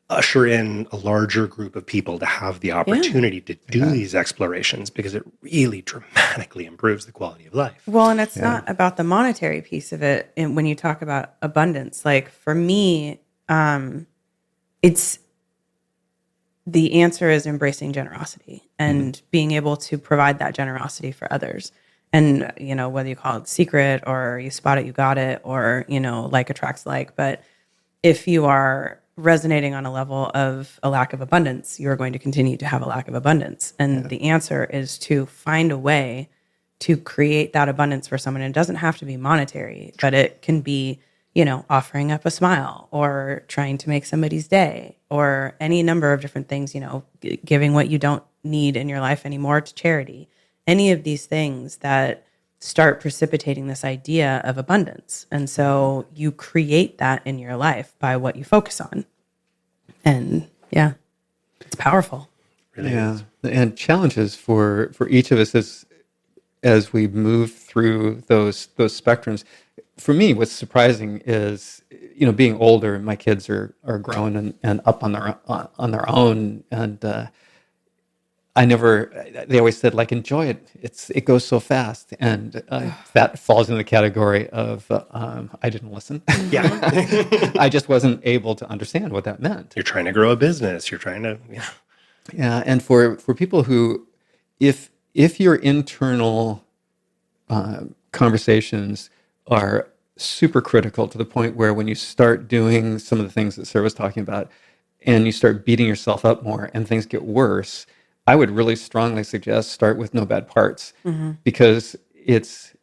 S2: usher in a larger group of people to have the opportunity to do these explorations because it really dramatically improves the quality of life.
S1: Well, and it's not about the monetary piece of it. And when you talk about abundance, like for me, it's the answer is embracing generosity and being able to provide that generosity for others. And, whether you call it secret or you spot it, you got it, or, like attracts like, but if you are resonating on a level of a lack of abundance, you're going to continue to have a lack of abundance. And the answer is to find a way to create that abundance for someone. And it doesn't have to be monetary, but it can be, offering up a smile or trying to make somebody's day or any number of different things, giving what you don't need in your life anymore to charity. Any of these things that start precipitating this idea of abundance. And so you create that in your life by what you focus on. And it's powerful.
S2: Really is.
S3: And challenges for each of us as we move through those spectrums. For me, what's surprising is, being older, my kids are grown and up on their own. And they always said, like, enjoy it. It goes so fast. And that falls in the category of, I didn't listen.
S2: Yeah.
S3: I just wasn't able to understand what that meant.
S2: You're trying to grow a business. You're trying to,
S3: Yeah. And for people who, if your internal conversations are super critical to the point where when you start doing some of the things that Sarah was talking about and you start beating yourself up more and things get worse, I would really strongly suggest start with no bad parts because it's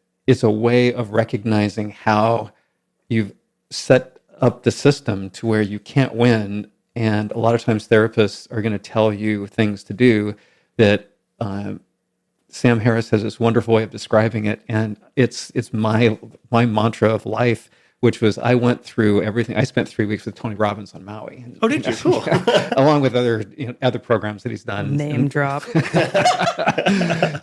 S3: a way of recognizing how you've set up the system to where you can't win. And a lot of times therapists are going to tell you things to do that Sam Harris has this wonderful way of describing it. And it's my mantra of life, which was I went through everything. I spent 3 weeks with Tony Robbins on Maui.
S2: Oh, did you? Cool.
S3: Along with other programs that he's done.
S1: Name drop.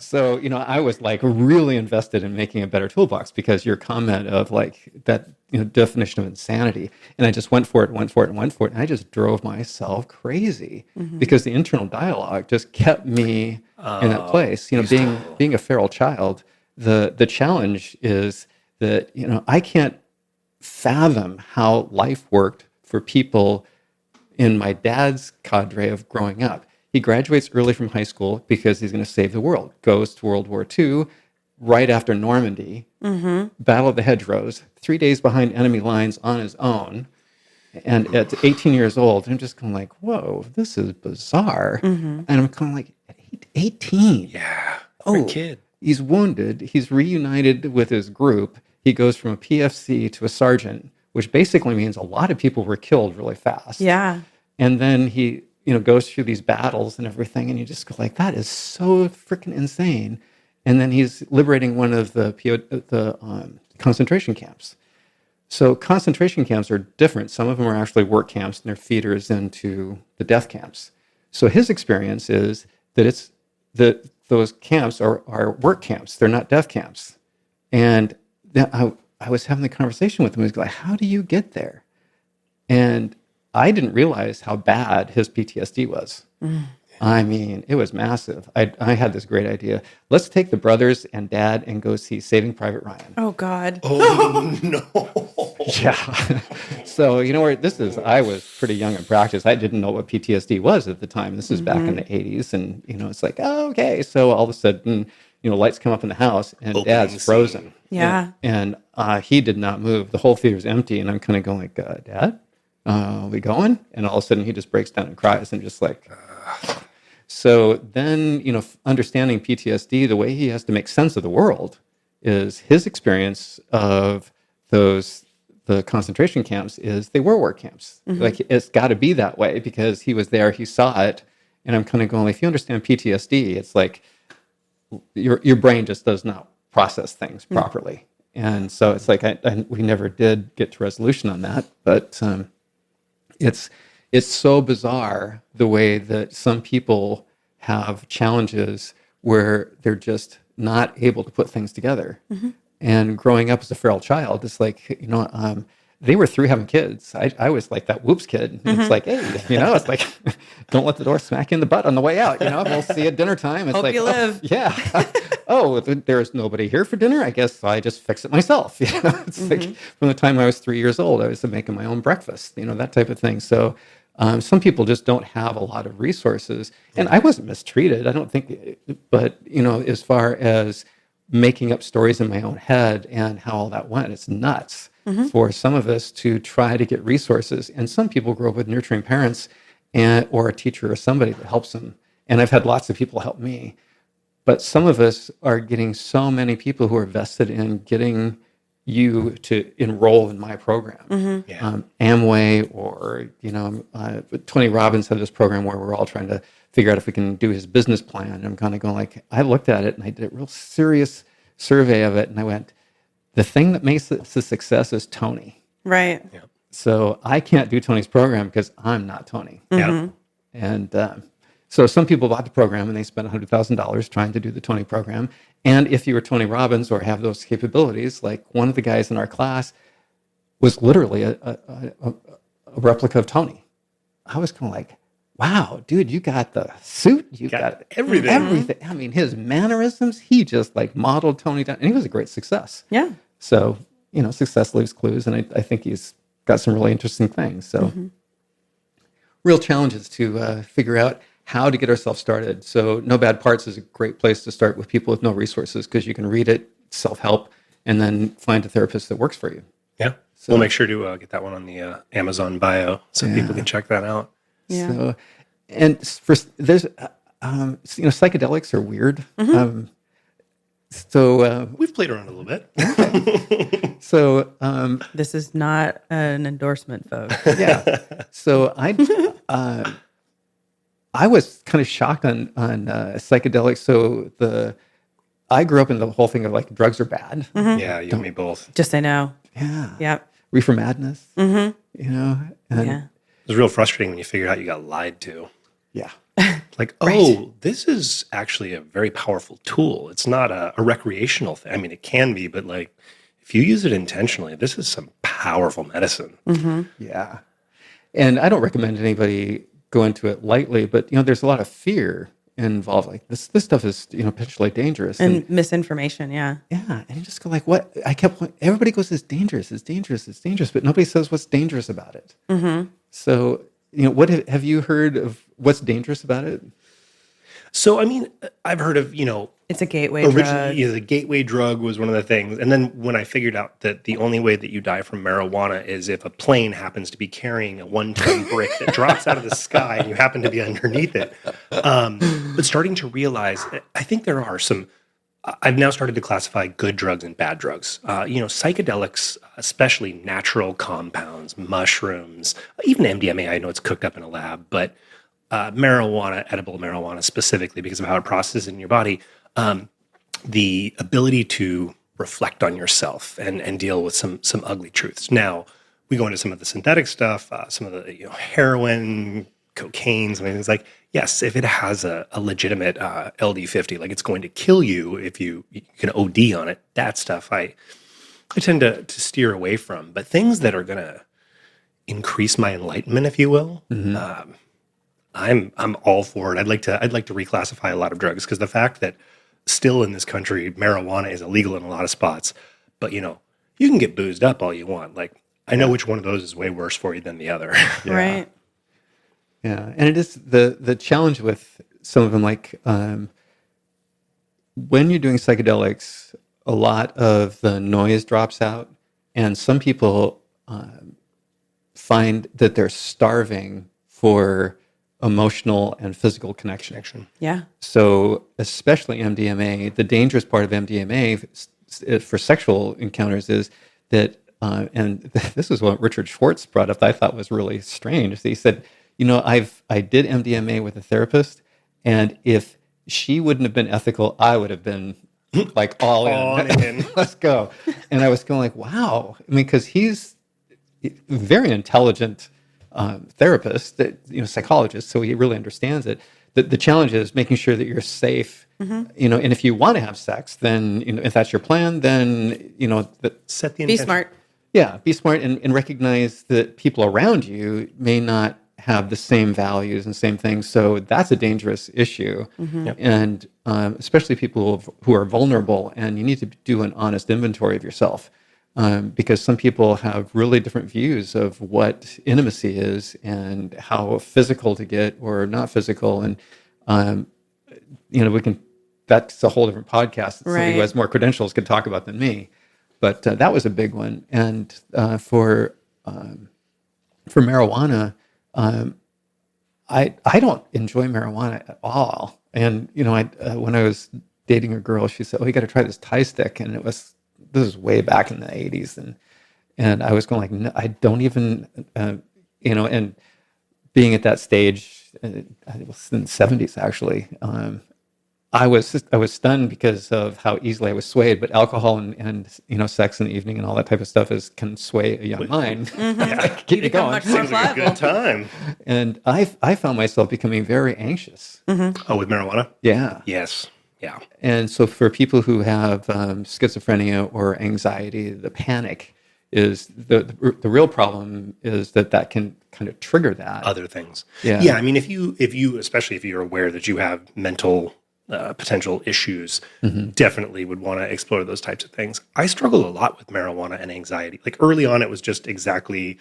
S3: So, I was like really invested in making a better toolbox because your comment of like that definition of insanity. And I just went for it. And I just drove myself crazy because the internal dialogue just kept me in that place. Being a feral child, the challenge is that, I can't fathom how life worked for people in my dad's cadre of growing up. He graduates early from high school because he's going to save the world, goes to World War II, right after Normandy, Battle of the Hedgerows, 3 days behind enemy lines on his own. And at 18 years old, I'm just kind of like, whoa, this is bizarre. And I'm kind of like, 18?
S2: Yeah. For a kid.
S3: He's wounded. He's reunited with his group. He goes from a PFC to a sergeant, which basically means a lot of people were killed really fast.
S1: Yeah.
S3: And then he, goes through these battles and everything, and you just go like, that is so freaking insane. And then he's liberating one of the concentration camps. So concentration camps are different. Some of them are actually work camps, and they're feeders into the death camps. So his experience is that those camps are work camps. They're not death camps. And then I was having the conversation with him. He was like, how do you get there? And I didn't realize how bad his PTSD was. I mean, it was massive. I had this great idea. Let's take the brothers and dad and go see Saving Private Ryan.
S1: Oh, God.
S2: Oh, no.
S3: Yeah. So, where this is, I was pretty young in practice. I didn't know what PTSD was at the time. This is back in the 80s. And, it's like, oh, okay. So all of a sudden, lights come up in the house and Dad's frozen.
S1: Yeah.
S3: And he did not move. The whole theater's empty. And I'm kind of going like, Dad, are we going? And all of a sudden he just breaks down and cries and just like... So then, understanding PTSD, the way he has to make sense of the world is his experience of the concentration camps is they were work camps. Like it's got to be that way because he was there, he saw it. And I'm kind of going, if you understand PTSD, it's like your brain just does not process things properly. And so it's like we never did get to resolution on that, but it's so bizarre the way that some people have challenges where they're just not able to put things together. And growing up as a feral child, it's like, they were through having kids. I was like that whoops kid. It's like, hey, it's like, don't let the door smack you in the butt on the way out. We'll see you at dinner time. It's
S1: Hope
S3: like,
S1: you live.
S3: Yeah. Oh, there's nobody here for dinner. I guess I just fix it myself. It's like from the time I was 3 years old, I was making my own breakfast, that type of thing. So some people just don't have a lot of resources. And I wasn't mistreated. I don't think, but, as far as making up stories in my own head and how all that went, it's nuts for some of us to try to get resources. And some people grow up with nurturing parents or a teacher or somebody that helps them. And I've had lots of people help me. But some of us are getting so many people who are vested in getting you to enroll in my program. Amway or, Tony Robbins had this program where we're all trying to figure out if we can do his business plan. And I'm kind of going like, I looked at it and I did a real serious survey of it. And I went, the thing that makes this a success is Tony.
S1: Right.
S2: Yeah.
S3: So I can't do Tony's program because I'm not Tony.
S2: Yeah.
S3: And so some people bought the program and they spent $100,000 trying to do the Tony program. And if you were Tony Robbins or have those capabilities, like one of the guys in our class was literally a replica of Tony. I was kind of like, wow, dude, you got the suit. You got
S2: everything.
S3: Everything. I mean, his mannerisms, he just modeled Tony down. And he was a great success.
S1: Yeah.
S3: So, success leaves clues. And I think he's got some really interesting things. So real challenges to figure out how to get ourselves started. So No Bad Parts is a great place to start with people with no resources because you can read it, self-help, and then find a therapist that works for you.
S2: Yeah. So we'll make sure to get that one on the Amazon bio so people can check that out.
S1: Yeah.
S3: So, and there's, psychedelics are weird.
S2: We've played around a little bit.
S3: So
S1: This is not an endorsement, folks.
S3: yeah. So I was kind of shocked on psychedelics. So I grew up in the whole thing of like drugs are bad.
S2: Yeah, you and me both.
S1: Just say no.
S3: Yeah.
S1: Yep.
S3: Reefer madness. And,
S1: Yeah.
S2: It was real frustrating when you figured out you got lied to.
S3: Yeah.
S2: Like, oh, this is actually a very powerful tool. It's not a recreational thing. I mean, it can be, but like, if you use it intentionally, this is some powerful medicine.
S3: Yeah. And I don't recommend anybody go into it lightly, but, there's a lot of fear involved. Like this stuff is, potentially dangerous.
S1: And misinformation. Yeah.
S3: Yeah. And you just go like, what? Everybody goes, it's dangerous, it's dangerous, it's dangerous, but nobody says what's dangerous about it. So, what have you heard of what's dangerous about it?
S2: So, I mean, I've heard of,
S1: It's a gateway drug.
S2: originally the gateway drug was one of the things. And then when I figured out that the only way that you die from marijuana is if a plane happens to be carrying a 1-ton brick that drops out of the sky and you happen to be underneath it. But starting to realize, I think there are some, I've now started to classify good drugs and bad drugs. Psychedelics, especially natural compounds, mushrooms, even MDMA, I know it's cooked up in a lab, but marijuana, edible marijuana specifically because of how it processes in your body, the ability to reflect on yourself and deal with some ugly truths. Now, we go into some of the synthetic stuff, some of the heroin, cocaine, something things like, yes, if it has a legitimate LD50, like it's going to kill you if you can OD on it, that stuff I tend to steer away from. But things that are going to increase my enlightenment, if you will, I'm all for it. I'd like to reclassify a lot of drugs, because the fact that still in this country marijuana is illegal in a lot of spots, but you can get boozed up all you want. Like, I know which one of those is way worse for you than the other.
S1: Right.
S3: Yeah, and it is the challenge with some of them, like when you're doing psychedelics, a lot of the noise drops out, and some people find that they're starving for emotional and physical connection.
S1: Yeah.
S3: So, especially MDMA, the dangerous part of MDMA for sexual encounters is that, and this is what Richard Schwartz brought up that I thought was really strange. He said, I did MDMA with a therapist, and if she wouldn't have been ethical, I would have been like all in. Let's go. And I was going like, wow. I mean, because he's a very intelligent therapist, psychologist, so he really understands it. The challenge is making sure that you're safe, and if you want to have sex, then, if that's your plan, then,
S2: set the intention.
S1: Be smart.
S3: Yeah, be smart and recognize that people around you may not have the same values and same things. So that's a dangerous issue.
S2: Yep.
S3: And especially people who are vulnerable, and you need to do an honest inventory of yourself. Because some people have really different views of what intimacy is and how physical to get or not physical. And, that's a whole different podcast. Somebody who has more credentials could talk about than me. But that was a big one. And for marijuana, I don't enjoy marijuana at all. And, when I was dating a girl, she said, "Oh, you got to try this Thai stick." And this is way back in the 80s. And I was going like, no, I don't even, and being at that stage, it was in the 70s actually, I was stunned because of how easily I was swayed. But alcohol and sex in the evening and all that type of stuff can sway a young mind. Keep it going.
S2: Seems like a good time.
S3: And I found myself becoming very anxious.
S2: Oh, with marijuana?
S3: Yeah.
S2: Yes. Yeah.
S3: And so for people who have schizophrenia or anxiety, the panic is the real problem is that can kind of trigger that.
S2: Other things.
S3: Yeah.
S2: Yeah. I mean, if you, especially if you're aware that you have mental potential issues, definitely would want to explore those types of things. I struggled a lot with marijuana and anxiety. Like early on, it was just exactly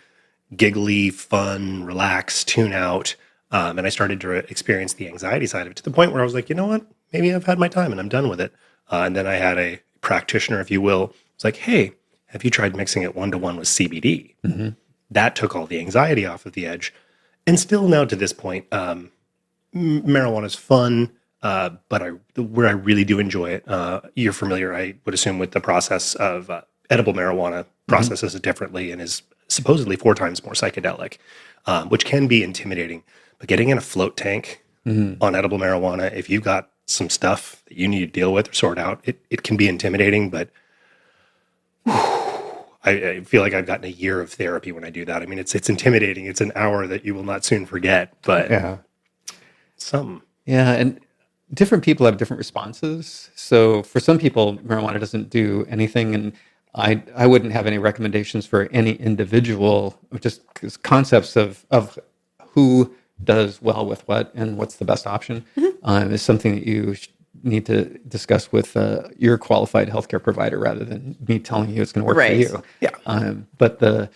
S2: giggly, fun, relax, tune out. And I started to experience the anxiety side of it to the point where I was like, you know what? Maybe I've had my time and I'm done with it. And then I had a practitioner, if you will, it's like, hey, have you tried mixing it 1-to-1 with CBD? That took all the anxiety off of the edge. And still now to this point, marijuana is fun, but where I really do enjoy it, you're familiar, I would assume, with the process of edible marijuana processes it differently and is supposedly 4 times more psychedelic, which can be intimidating. But getting in a float tank on edible marijuana, if you've got some stuff that you need to deal with or sort out, it can be intimidating, but I feel like I've gotten a year of therapy when I do that. I mean, it's intimidating. It's an hour that you will not soon forget, but something.
S3: Yeah, and different people have different responses. So for some people, marijuana doesn't do anything, and I wouldn't have any recommendations for any individual, just concepts of who does well with what and what's the best option is something that you need to discuss with your qualified healthcare provider rather than me telling you it's going to work for you.
S2: Yeah.
S3: But the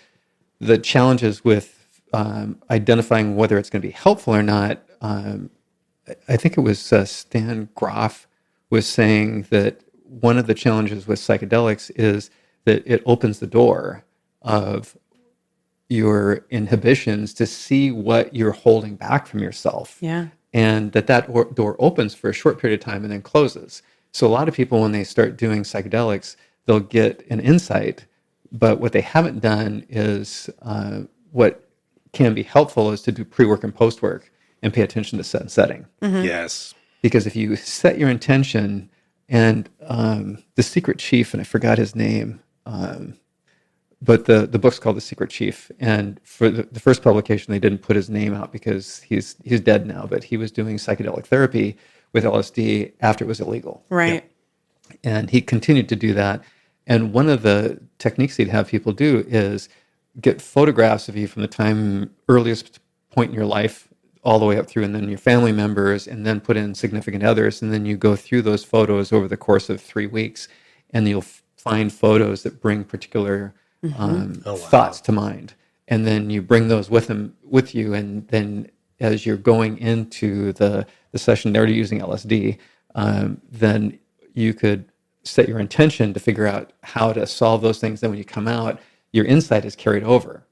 S3: challenges with identifying whether it's going to be helpful or not, I think it was Stan Groff was saying that one of the challenges with psychedelics is that it opens the door of your inhibitions to see what you're holding back from yourself.
S1: Yeah.
S3: And that door opens for a short period of time and then closes. So a lot of people, when they start doing psychedelics, they'll get an insight, but what they haven't done is what can be helpful is to do pre-work and post-work and pay attention to set and setting.
S2: Yes.
S3: Because if you set your intention And the secret chief, and I forgot his name, but the book's called The Secret Chief. And for the first publication, they didn't put his name out because he's dead now, but he was doing psychedelic therapy with LSD after it was illegal.
S1: Right.
S3: And he continued to do that. And one of the techniques he'd have people do is get photographs of you from the time earliest point in your life all the way up through, and then your family members, and then put in significant others. And then you go through those photos over the course of 3 weeks, and you'll find photos that bring particular thoughts to mind. And then you bring those with you. And then as you're going into the session, they're using LSD, then you could set your intention to figure out how to solve those things. Then when you come out, your insight is carried over.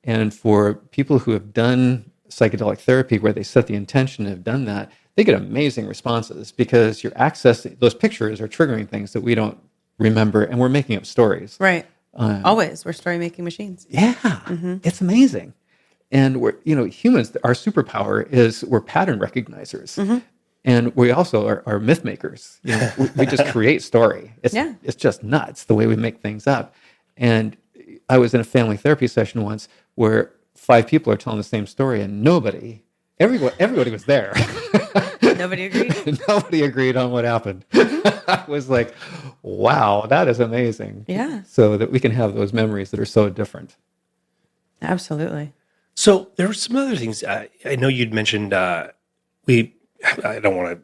S3: And for people who have done psychedelic therapy where they set the intention and have done that, they get amazing responses because you're accessing, those pictures are triggering things that we don't remember, and we're making up stories.
S1: Right. Always. We're story making machines.
S3: Yeah. It's amazing. And we're, humans, our superpower is we're pattern recognizers. And we also are myth makers. We just create story. It's just nuts the way we make things up. And I was in a family therapy session once where 5 people are telling the same story, and everybody was there.
S1: Nobody agreed?
S3: Nobody agreed on what happened. I was like, wow, that is amazing.
S1: Yeah. So
S3: that we can have those memories that are so different.
S1: Absolutely.
S2: So there were some other things. I know you'd mentioned, I want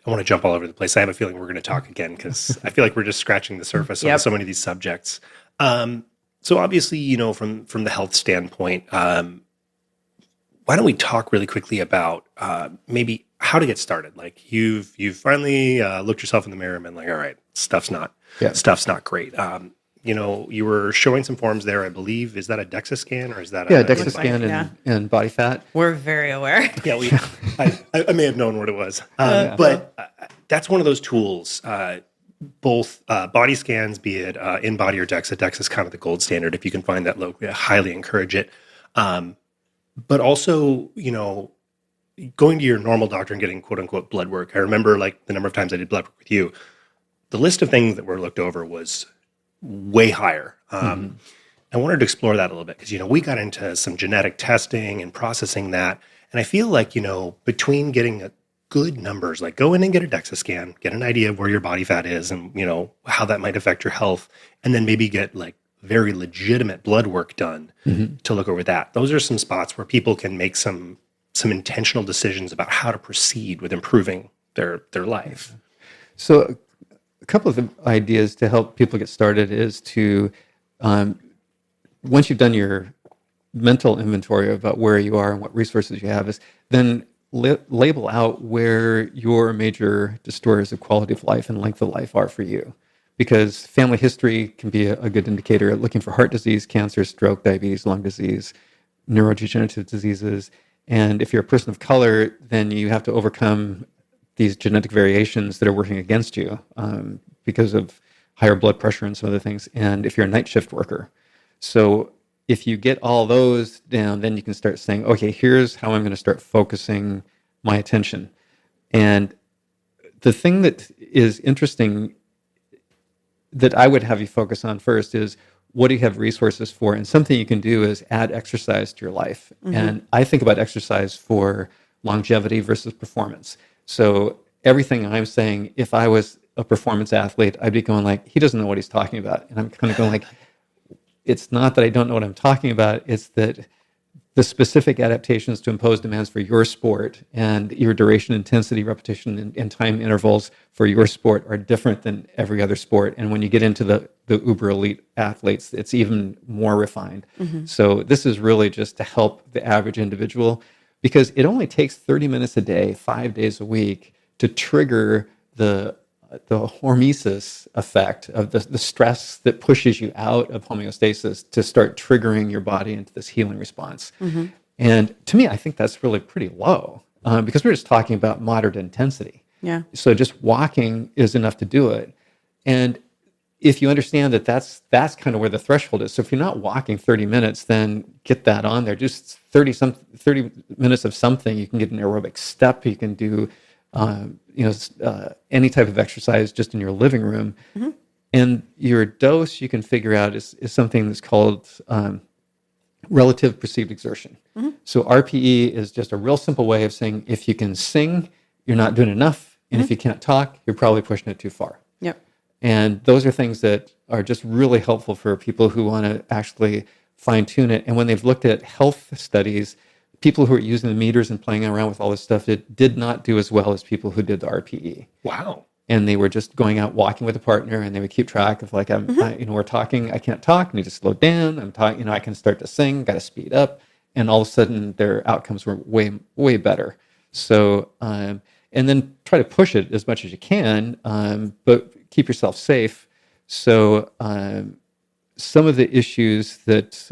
S2: to jump all over the place. I have a feeling we're going to talk again because I feel like we're just scratching the surface on so many of these subjects. So obviously, from the health standpoint, why don't we talk really quickly about maybe how to get started? Like you've finally looked yourself in the mirror and been like, all right, stuff's not great. You were showing some forms there, I believe. Is that a DEXA scan or is that a
S3: DEXA scan and body fat?
S1: We're very aware.
S2: Yeah, I may have known what it was. But that's one of those tools, both body scans, be it in-body or DEXA. DEXA is kind of the gold standard. If you can find that locally, I highly encourage it. But also, going to your normal doctor and getting quote-unquote blood work. I remember like the number of times I did blood work with you. The list of things that were looked over was way higher. I wanted to explore that a little bit because, we got into some genetic testing and processing that. And I feel like, between getting a good numbers, like go in and get a DEXA scan, get an idea of where your body fat is and, how that might affect your health, and then maybe get like very legitimate blood work done to look over that. Those are some spots where people can make some intentional decisions about how to proceed with improving their life.
S3: So a couple of the ideas to help people get started is to, once you've done your mental inventory about where you are and what resources you have, is then label out where your major destroyers of quality of life and length of life are for you. Because family history can be a good indicator, looking for heart disease, cancer, stroke, diabetes, lung disease, neurodegenerative diseases. And if you're a person of color, then you have to overcome these genetic variations that are working against you because of higher blood pressure and some other things. And if you're a night shift worker. So if you get all those down, then you can start saying, okay, here's how I'm going to start focusing my attention. And the thing that is interesting that I would have you focus on first is, what do you have resources for? And something you can do is add exercise to your life. And I think about exercise for longevity versus performance. So everything I'm saying, if I was a performance athlete, I'd be going like, he doesn't know what he's talking about. And I'm kind of going like, it's not that I don't know what I'm talking about. It's that the specific adaptations to impose demands for your sport and your duration, intensity, repetition, and time intervals for your sport are different than every other sport. And when you get into the uber elite athletes, it's even more refined. So this is really just to help the average individual, because it only takes 30 minutes a day, 5 days a week, to trigger the hormesis effect of the stress that pushes you out of homeostasis to start triggering your body into this healing response. And to me, I think that's really pretty low because we're just talking about moderate intensity.
S1: Yeah.
S3: So just walking is enough to do it. And if you understand that that's kind of where the threshold is. So if you're not walking 30 minutes, then get that on there. Just 30 minutes of something. You can get an aerobic step. You can do any type of exercise just in your living room. And your dose you can figure out is something that's called relative perceived exertion. So RPE is just a real simple way of saying if you can sing, you're not doing enough. And if you can't talk, you're probably pushing it too far.
S1: Yep.
S3: And those are things that are just really helpful for people who want to actually fine tune it. And when they've looked at health studies, people who are using the meters and playing around with all this stuff, it did not do as well as people who did the RPE.
S2: Wow.
S3: And they were just going out walking with a partner, and they would keep track of like, we're talking, I can't talk, I need to slow down. I'm talking, I can start to sing, got to speed up, and all of a sudden their outcomes were way, way better. So, and then try to push it as much as you can, but keep yourself safe. So, some of the issues that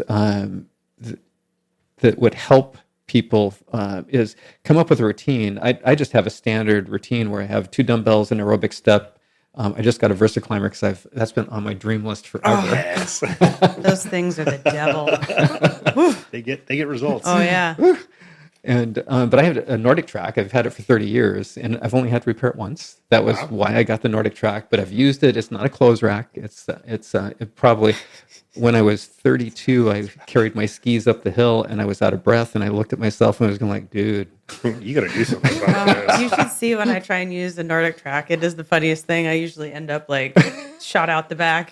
S3: would help people is come up with a routine. I just have a standard routine where I have 2 dumbbells and aerobic step. I just got a VersaClimber because that's been on my dream list forever.
S2: Yes.
S1: Those things are the devil.
S2: They get results.
S1: Oh yeah.
S3: And but I have a Nordic track. I've had it for 30 years, and I've only had to repair it once. That was why I got the Nordic track. But I've used it. It's not a clothes rack. It probably when I was 32, I carried my skis up the hill, and I was out of breath. And I looked at myself, and I was going like, "Dude,
S2: You got to do something about this.
S1: You should see when I try and use the Nordic track. It is the funniest thing. I usually end up like shot out the back.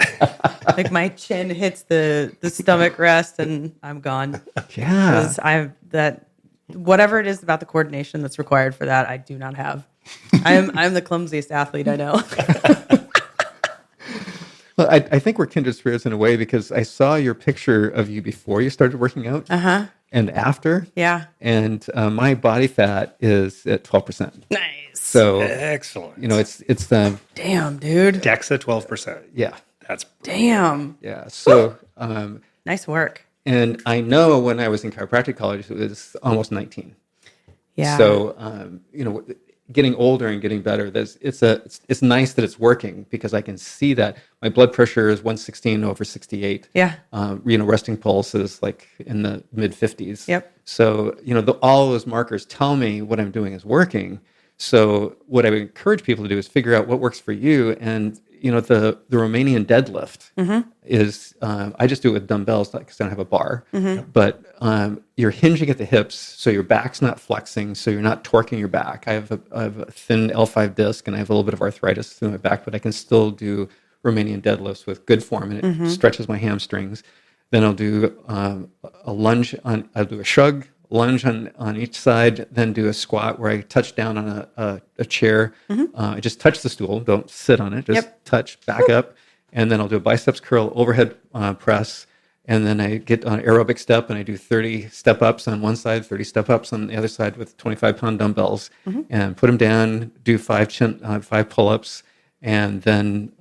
S1: Like my chin hits the stomach rest and I'm gone.
S3: yeah."
S1: Because whatever it is about the coordination that's required for that, I do not have. I'm the clumsiest athlete I know.
S3: Well, I think we're kindred spirits in a way because I saw your picture of you before you started working out and after.
S1: Yeah.
S3: And my body fat is at 12%.
S1: Nice.
S3: So,
S2: Excellent.
S3: it's
S1: Damn, dude.
S2: DEXA 12%.
S3: yeah.
S2: That's
S1: Damn.
S3: Yeah. So,
S1: Nice work.
S3: and I know when I was in chiropractic college, it was almost 19.
S1: Yeah.
S3: So, getting older and getting better, it's nice that it's working because I can see that my blood pressure is 116/68.
S1: Yeah.
S3: Resting pulse is like in the mid 50s.
S1: Yep.
S3: So, all those markers tell me what I'm doing is working. So what I would encourage people to do is figure out what works for you. And, the Romanian deadlift is, I just do it with dumbbells because I don't have a bar, but you're hinging at the hips. So your back's not flexing. So you're not torquing your back. I have a thin L5 disc and I have a little bit of arthritis through my back, but I can still do Romanian deadlifts with good form and it stretches my hamstrings. Then I'll do a lunge I'll do a shrug, lunge on each side, then do a squat where I touch down on a chair. I just touch the stool, don't sit on it, just touch, back up. And then I'll do a biceps curl, overhead press. And then I get on aerobic step and I do 30 step ups on one side, 30 step ups on the other side with 25-pound dumbbells and put them down, do 5 pull-ups, and then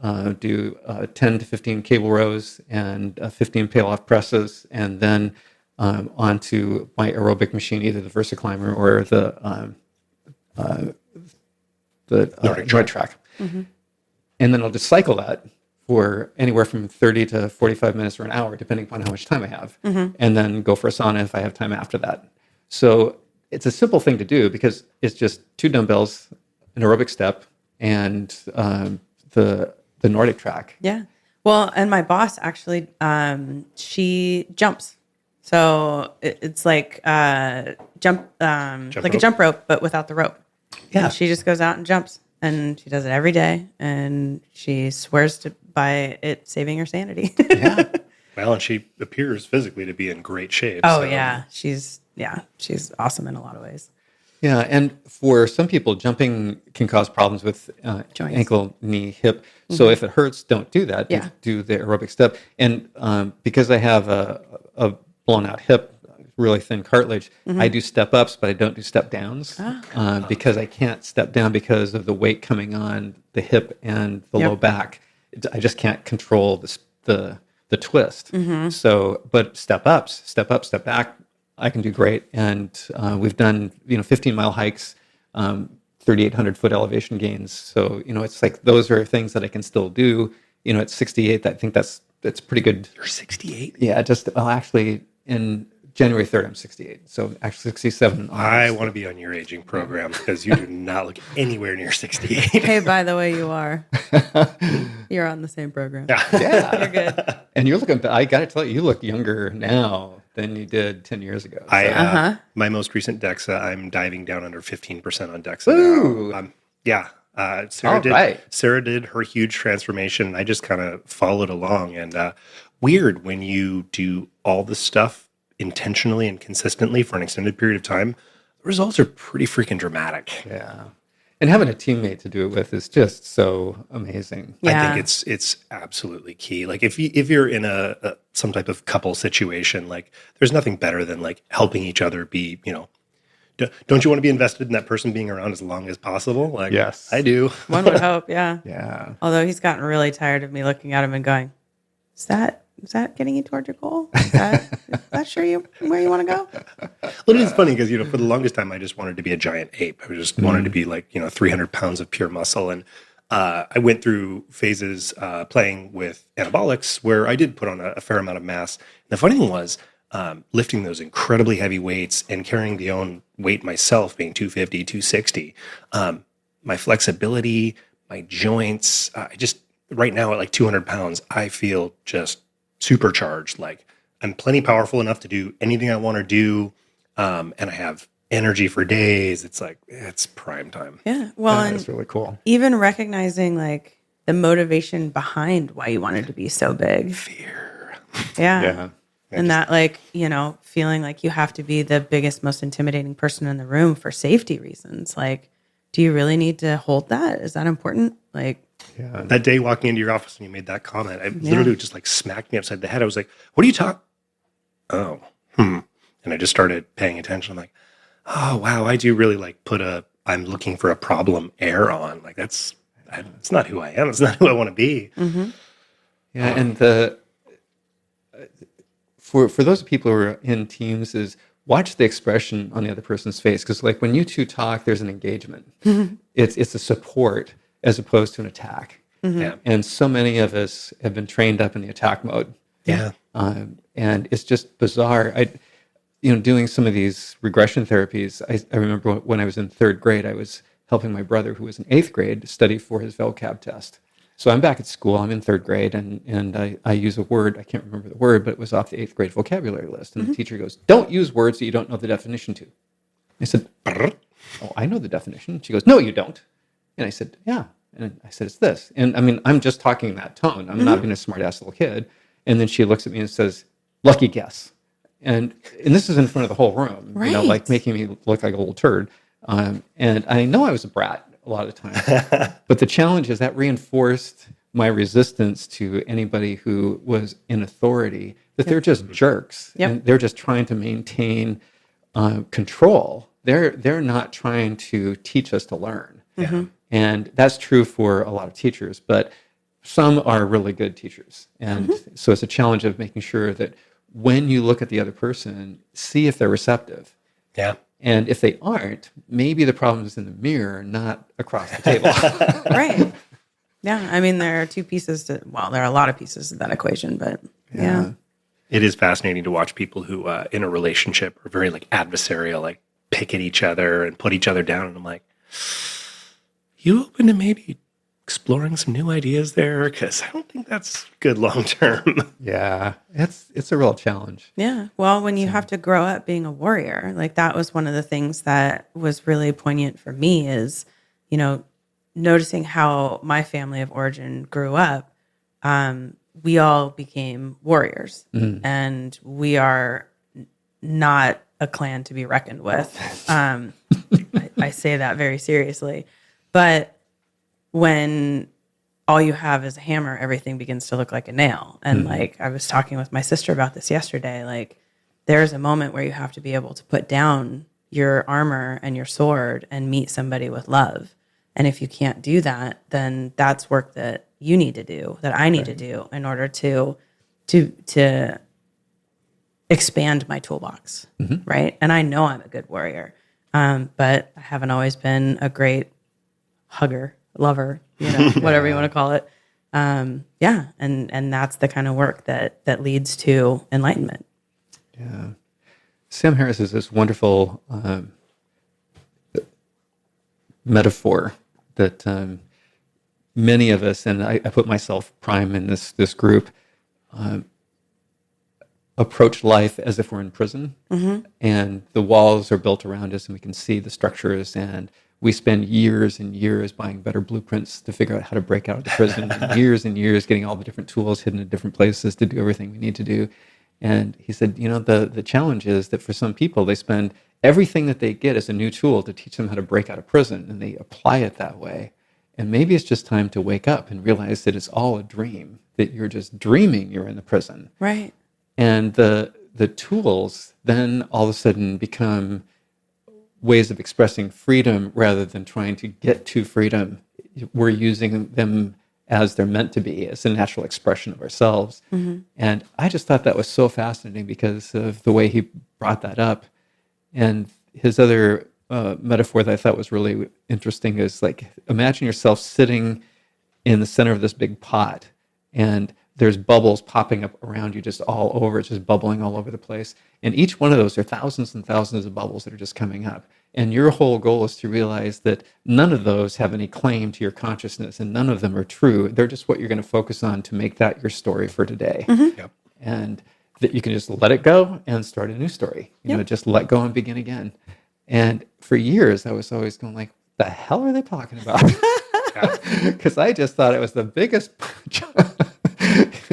S3: do 10 to 15 cable rows and 15 peel-off presses, and then onto my aerobic machine, either the VersaClimber or the Nordic track. And then I'll just cycle that for anywhere from 30 to 45 minutes or an hour, depending upon how much time I have, and then go for a sauna if I have time after that. So it's a simple thing to do because it's just 2 dumbbells, an aerobic step, and the Nordic track.
S1: Yeah. Well, and my boss actually, she jumps. So it's like jump like
S2: rope?
S1: a jump rope, but without the rope.
S3: Yeah.
S1: And she just goes out and jumps, and she does it every day, and she swears by it saving her sanity.
S3: Yeah.
S2: Well, and she appears physically to be in great shape.
S1: Oh
S2: so.
S1: yeah, she's awesome in a lot of ways.
S3: Yeah, and for some people, jumping can cause problems with
S1: Joints.
S3: ankle, knee, hip. So if it hurts, don't do that.
S1: Yeah.
S3: Do the aerobic step. And because I have a blown out hip, really thin cartilage, I do step ups, but I don't do step downs because I can't step down because of the weight coming on the hip and the low back. I just can't control the twist. So, but step ups, step up, step back, I can do great. And we've done 15-mile hikes, 3,800 foot elevation gains. So it's like those are things that I can still do. At 68, I think that's pretty good.
S2: You're 68?
S3: Yeah, actually in January 3rd, I'm 68. So actually 67.
S2: I want to be on your aging program because you do not look anywhere near 68.
S1: Hey, by the way, you are. You're on the same program.
S3: Yeah.
S1: You're good.
S3: And you're looking, I got to tell you look younger now than you did 10 years ago. So.
S2: My most recent DEXA, I'm diving down under 15% on DEXA
S3: Ooh.
S2: now. Yeah. Sarah did her huge transformation. And I just kind of followed along. And weird when you do all this stuff intentionally and consistently for an extended period of time, the results are pretty freaking dramatic.
S3: Yeah. And having a teammate to do it with is just so amazing.
S1: Yeah.
S2: I think it's absolutely key. Like if you're in some type of couple situation, like there's nothing better than like helping each other be, don't you want to be invested in that person being around as long as possible? Like,
S3: yes,
S2: I do.
S1: One would hope, yeah.
S3: Yeah.
S1: Although he's gotten really tired of me looking at him and going, is that getting you toward your goal? Is that where you want to go?
S2: Well, it's funny because, for the longest time, I just wanted to be a giant ape. I just wanted to be like, 300 pounds of pure muscle. And I went through phases playing with anabolics where I did put on a fair amount of mass. And the funny thing was lifting those incredibly heavy weights and carrying the own weight myself, being 250, 260. My flexibility, my joints, right now at like 200 pounds, I feel just supercharged. Like I'm plenty powerful enough to do anything I want to do. And I have energy for days. It's like, it's prime time.
S1: Yeah. Well,
S3: That's really cool.
S1: Even recognizing like the motivation behind why you wanted to be so big.
S2: Fear.
S1: Yeah.
S3: Yeah.
S1: And that like, feeling like you have to be the biggest, most intimidating person in the room for safety reasons. Like, do you really need to hold that? Is that important? Like,
S2: yeah. That day walking into your office and you made that comment, I literally just like smacked me upside the head. I was like, what are you talking? Oh, And I just started paying attention. I'm like, oh, wow. I do really like put I'm looking for a problem air on. Like it's not who I am. It's not who I want to be.
S1: Mm-hmm.
S3: Yeah. And for those people who are in teams is watch the expression on the other person's face. Because like when you two talk, there's an engagement. It's a support as opposed to an attack.
S1: Mm-hmm.
S2: Yeah.
S3: And so many of us have been trained up in the attack mode.
S2: Yeah.
S3: And it's just bizarre. Doing some of these regression therapies, I remember when I was in third grade, I was helping my brother who was in eighth grade study for his vocab test. So I'm back at school, I'm in third grade, and I use a word, I can't remember the word, but it was off the eighth grade vocabulary list. And the teacher goes, don't use words that you don't know the definition to. I said, oh, I know the definition. She goes, no, you don't. And I said, yeah. And I said, it's this. And I mean, I'm just talking in that tone. I'm not being a smart ass little kid. And then she looks at me and says, lucky guess. And this is in front of the whole room,
S1: right.
S3: Like making me look like a little turd. And I know I was a brat a lot of times. But the challenge is that reinforced my resistance to anybody who was in authority, that they're just jerks.
S1: Yep.
S3: And they're just trying to maintain control. They're not trying to teach us to learn.
S1: Mm-hmm.
S3: And that's true for a lot of teachers, but some are really good teachers. And so it's a challenge of making sure that when you look at the other person, see if they're receptive.
S2: Yeah.
S3: And if they aren't, maybe the problem is in the mirror, not across the table.
S1: Right. Yeah. I mean, there are there are a lot of pieces to that equation, but yeah.
S2: It is fascinating to watch people who in a relationship are very like adversarial, like pick at each other and put each other down. And I'm like, you open to maybe exploring some new ideas there? Because I don't think that's good long term.
S3: Yeah, it's a real challenge.
S1: Yeah. Well, when you have to grow up being a warrior, like that was one of the things that was really poignant for me is, noticing how my family of origin grew up. We all became warriors, and we are not a clan to be reckoned with. I say that very seriously. But when all you have is a hammer, everything begins to look like a nail. And like I was talking with my sister about this yesterday, like there's a moment where you have to be able to put down your armor and your sword and meet somebody with love. And if you can't do that, then that's work that you need to do, that I need to do in order to expand my toolbox, right? And I know I'm a good warrior, but I haven't always been a great hugger, lover, whatever you want to call it. And that's the kind of work that leads to enlightenment.
S3: Yeah. Sam Harris is this wonderful metaphor that many of us, and I put myself prime in this group, approach life as if we're in prison, and the walls are built around us, and we can see the structures, and we spend years and years buying better blueprints to figure out how to break out of the prison, and years getting all the different tools hidden in different places to do everything we need to do. And he said, the challenge is that for some people, they spend everything that they get as a new tool to teach them how to break out of prison, and they apply it that way. And maybe it's just time to wake up and realize that it's all a dream, that you're just dreaming you're in the prison.
S1: Right.
S3: And the tools then all of a sudden become ways of expressing freedom rather than trying to get to freedom. We're using them as they're meant to be, as a natural expression of ourselves. And I just thought that was so fascinating because of the way he brought that up. And his other metaphor that I thought was really interesting is like, imagine yourself sitting in the center of this big pot, and there's bubbles popping up around you just all over. It's just bubbling all over the place. And each one of those are thousands and thousands of bubbles that are just coming up. And your whole goal is to realize that none of those have any claim to your consciousness, and none of them are true. They're just what you're going to focus on to make that your story for today.
S2: Yep.
S3: And that you can just let it go and start a new story. You know, just let go and begin again. And for years, I was always going like, the hell are they talking about? Because I just thought it was the biggest,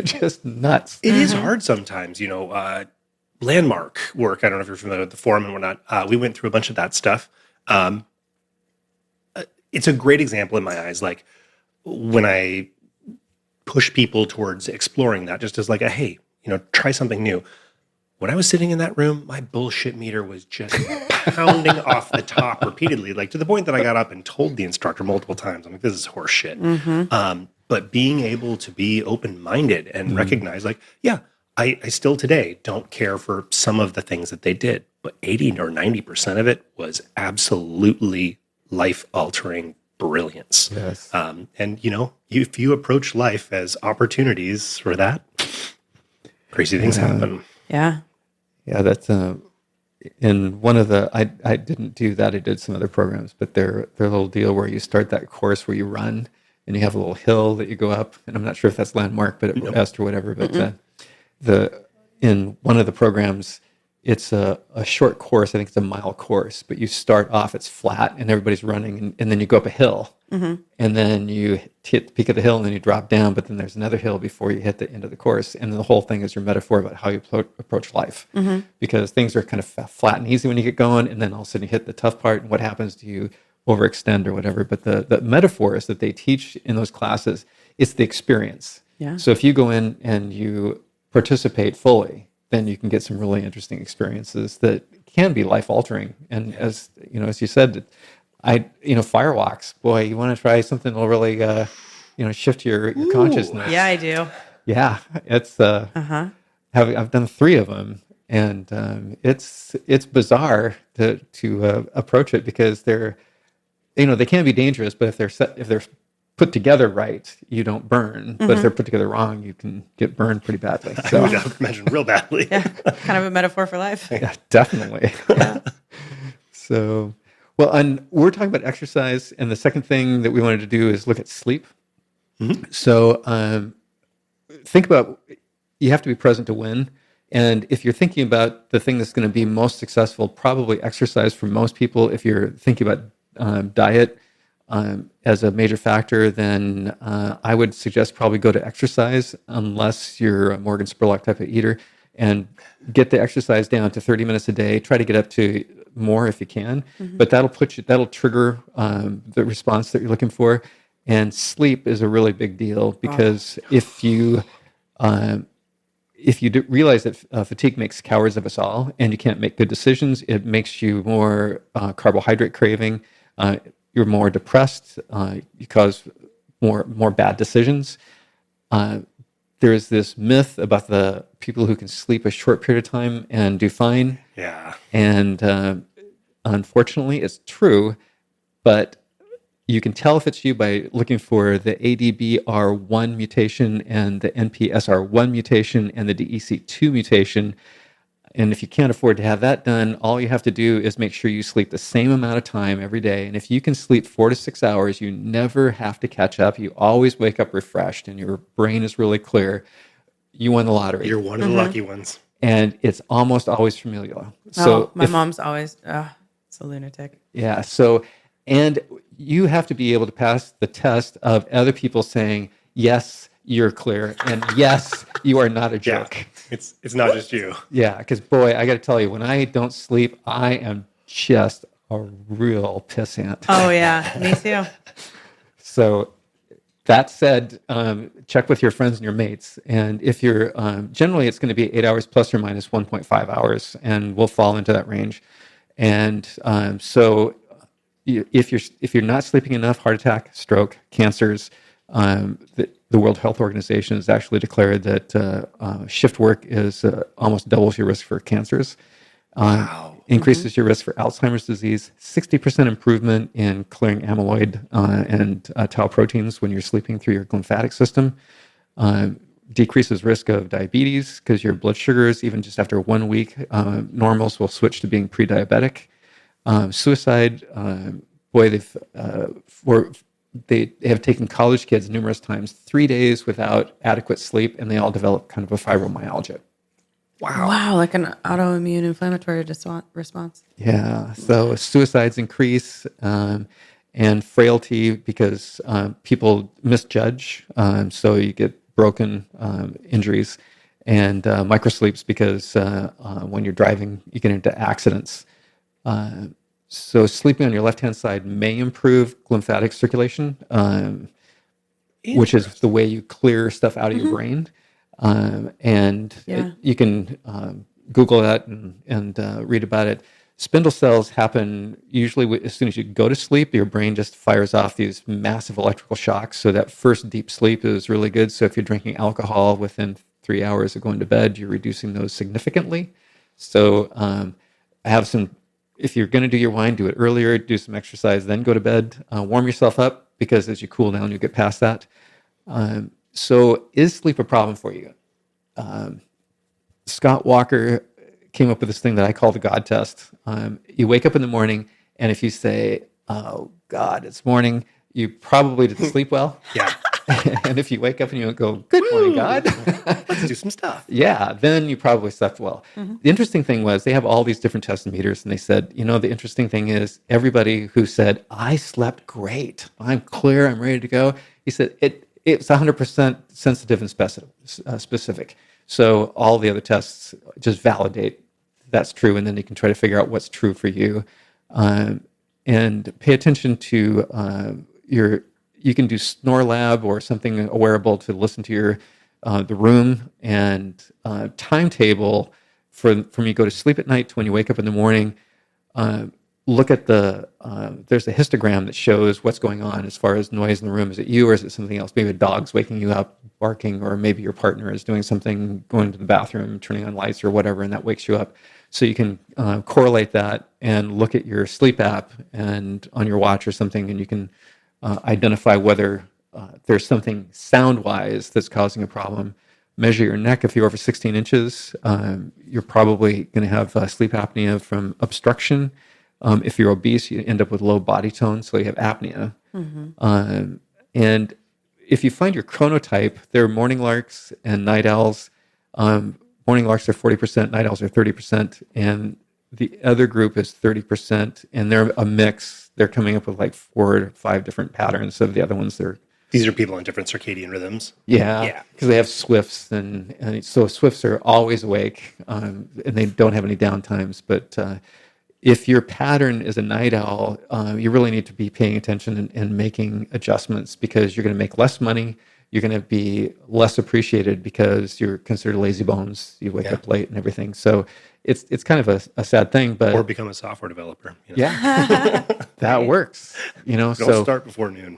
S3: just nuts.
S2: It is hard sometimes, landmark work. I don't know if you're familiar with the forum and whatnot. We went through a bunch of that stuff. It's a great example in my eyes. Like when I push people towards exploring that, just as like a, hey, try something new. When I was sitting in that room, my bullshit meter was just pounding off the top repeatedly, like to the point that I got up and told the instructor multiple times, I'm like, this is horse shit. But being able to be open-minded and recognize like, yeah, I still today don't care for some of the things that they did, but 80 or 90% of it was absolutely life-altering brilliance.
S3: Yes.
S2: And, if you approach life as opportunities for that, crazy things happen.
S1: Yeah.
S3: Yeah, that's in one of the, I didn't do that. I did some other programs, but their little deal where you start that course where you run and you have a little hill that you go up, and I'm not sure if that's landmark, but best or whatever. But in one of the programs, it's a short course. I think it's a mile course, but you start off, it's flat and everybody's running, and then you go up a hill, and then you hit the peak of the hill, and then you drop down, but then there's another hill before you hit the end of the course. And the whole thing is your metaphor about how you approach life, because things are kind of flat and easy when you get going, and then all of a sudden you hit the tough part, and what happens? Do you overextend or whatever? But the metaphors that they teach in those classes, it's the experience.
S1: Yeah.
S3: So if you go in and you participate fully, then you can get some really interesting experiences that can be life altering. And as you said, fire walks, boy, you want to try something that'll really, shift your consciousness.
S1: Yeah, I do.
S3: Yeah. It's, I've done 3 of them, and it's bizarre to approach it, because they're, they can be dangerous, but if they're put together right, you don't burn. But if they're put together wrong, you can get burned pretty badly. So,
S2: I would imagine real badly.
S1: Yeah, kind of a metaphor for life.
S3: yeah, definitely.
S1: Yeah.
S3: So, well, and we're talking about exercise, and the second thing that we wanted to do is look at sleep. So, think about, you have to be present to win. And if you're thinking about the thing that's going to be most successful, probably exercise for most people. If you're thinking about diet as a major factor, then I would suggest probably go to exercise, unless you're a Morgan Spurlock type of eater, and get the exercise down to 30 minutes a day. Try to get up to more if you can, but that'll trigger the response that you're looking for. And sleep is a really big deal, because if you realize that fatigue makes cowards of us all, and you can't make good decisions, it makes you more carbohydrate craving. You're more depressed. You cause more bad decisions. There is this myth about the people who can sleep a short period of time and do fine.
S2: Yeah.
S3: And unfortunately, it's true, but you can tell if it's you by looking for the ADBR1 mutation and the NPSR1 mutation and the DEC2 mutation. And if you can't afford to have that done, all you have to do is make sure you sleep the same amount of time every day. And if you can sleep 4 to 6 hours, you never have to catch up. You always wake up refreshed and your brain is really clear. You won the lottery.
S2: You're one of the lucky ones.
S3: And it's almost always familial.
S1: So my mom's always, it's a lunatic.
S3: Yeah. So, and you have to be able to pass the test of other people saying, yes, you're clear. And yes, you are not a jerk.
S2: Yeah. It's not just you.
S3: Yeah. Because, boy, I got to tell you, when I don't sleep, I am just a real pissant.
S1: Oh, yeah. Me too.
S3: So, that said, check with your friends and your mates. And if you're, generally, it's going to be 8 hours plus or minus 1.5 hours, and we'll fall into that range. And so if you're not sleeping enough, heart attack, stroke, cancers, the World Health Organization has actually declared that shift work is almost doubles your risk for cancers.
S2: Wow.
S3: Increases your risk for Alzheimer's disease, 60% improvement in clearing amyloid and tau proteins when you're sleeping through your lymphatic system. Decreases risk of diabetes because your blood sugars, even just after 1 week, normals will switch to being pre-diabetic. Suicide, boy, they have taken college kids numerous times, 3 days without adequate sleep, and they all develop kind of a fibromyalgia.
S1: Wow, like an autoimmune inflammatory response.
S3: Yeah, so suicides increase and frailty because people misjudge. So you get broken injuries, and microsleeps because when you're driving, you get into accidents. So sleeping on your left-hand side may improve lymphatic circulation, which is the way you clear stuff out of your brain. You can Google that and read about it. Spindle cells happen usually as soon as you go to sleep. Your brain just fires off these massive electrical shocks. So that first deep sleep is really good. So if you're drinking alcohol within 3 hours of going to bed, you're reducing those significantly. So if you're going to do your wine, do it earlier, do some exercise, then go to bed. Warm yourself up because as you cool down, you get past that. So is sleep a problem for you? Scott Walker came up with this thing that I call the God test. You wake up in the morning, and if you say, "Oh God, it's morning," you probably didn't sleep well.
S2: Yeah.
S3: And if you wake up and you go, "Good morning, God,"
S2: Let's do some stuff.
S3: yeah, then you probably slept well. The interesting thing was they have all these different test meters, and they said, the interesting thing is everybody who said, "I slept great, I'm clear, I'm ready to go," he said it's 100% sensitive and specific. So all the other tests just validate that's true, and then you can try to figure out what's true for you. And pay attention to you can do Snore Lab or something, a wearable to listen to your the room and timetable from you go to sleep at night to when you wake up in the morning. Look at there's a histogram that shows what's going on as far as noise in the room. Is it you or is it something else? Maybe a dog's waking you up barking, or maybe your partner is doing something, going to the bathroom, turning on lights or whatever, and that wakes you up. So you can correlate that and look at your sleep app and on your watch or something, and you can identify whether there's something sound-wise that's causing a problem. Measure your neck. If you're over 16 inches, you're probably going to have sleep apnea from obstruction. If you're obese, you end up with low body tone, so you have apnea. And if you find your chronotype, there are morning larks and night owls. Morning larks are 40%, night owls are 30%, and the other group is 30%, and they're a mix. They're coming up with like 4 to 5 different patterns of the other ones.
S2: These are people on different circadian rhythms.
S3: Yeah, because they have swifts, and so swifts are always awake, and they don't have any downtimes. But if your pattern is a night owl, you really need to be paying attention and making adjustments, because you're going to make less money. You're going to be less appreciated because you're considered lazy bones. You wake up late and everything. So it's kind of a sad thing, but
S2: or become a software developer.
S3: Yeah, that works.
S2: Don't start before noon.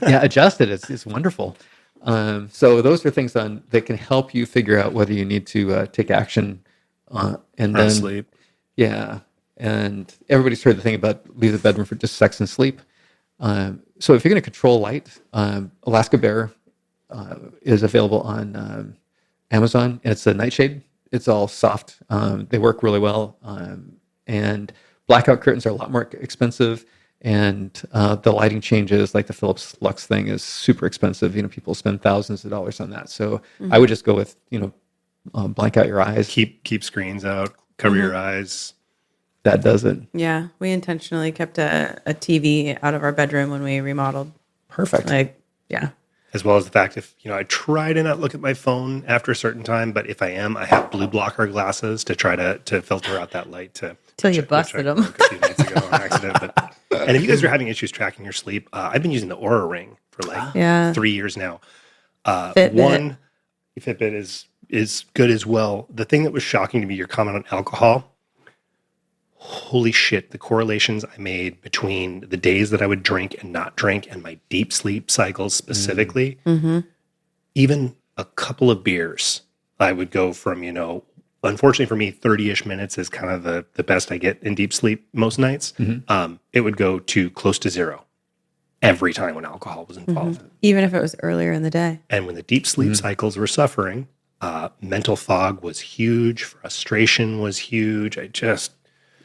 S3: Yeah, adjust it. It's wonderful. So those are things that can help you figure out whether you need to take action. And then
S2: sleep.
S3: Yeah, and everybody's heard the thing about leave the bedroom for just sex and sleep. So if you're going to control light, Alaska Bear is available on Amazon. It's a nightshade. it's all soft. They work really well, and blackout curtains are a lot more expensive. And the lighting changes, like the Philips Lux thing, is super expensive. People spend thousands of dollars on that. So I would just go with blank out your eyes.
S2: Keep screens out, cover your eyes.
S3: That does it.
S1: Yeah, we intentionally kept a TV out of our bedroom when we remodeled.
S3: Perfect.
S1: Yeah.
S2: As well as the fact I try to not look at my phone after a certain time, but if I am, I have blue blocker glasses to try to filter out that light.
S1: Till you busted them.
S2: A few nights ago on accident. And if you guys are having issues tracking your sleep, I've been using the Aura Ring for 3 years now.
S1: Fitbit.
S2: Fitbit is good as well. The thing that was shocking to me, your comment on alcohol. Holy shit, the correlations I made between the days that I would drink and not drink and my deep sleep cycles specifically, even a couple of beers, I would go from, unfortunately for me, 30-ish minutes is kind of the best I get in deep sleep most nights. It would go to close to zero every time when alcohol was involved.
S1: Even if it was earlier in the day.
S2: And when the deep sleep cycles were suffering, mental fog was huge, frustration was huge.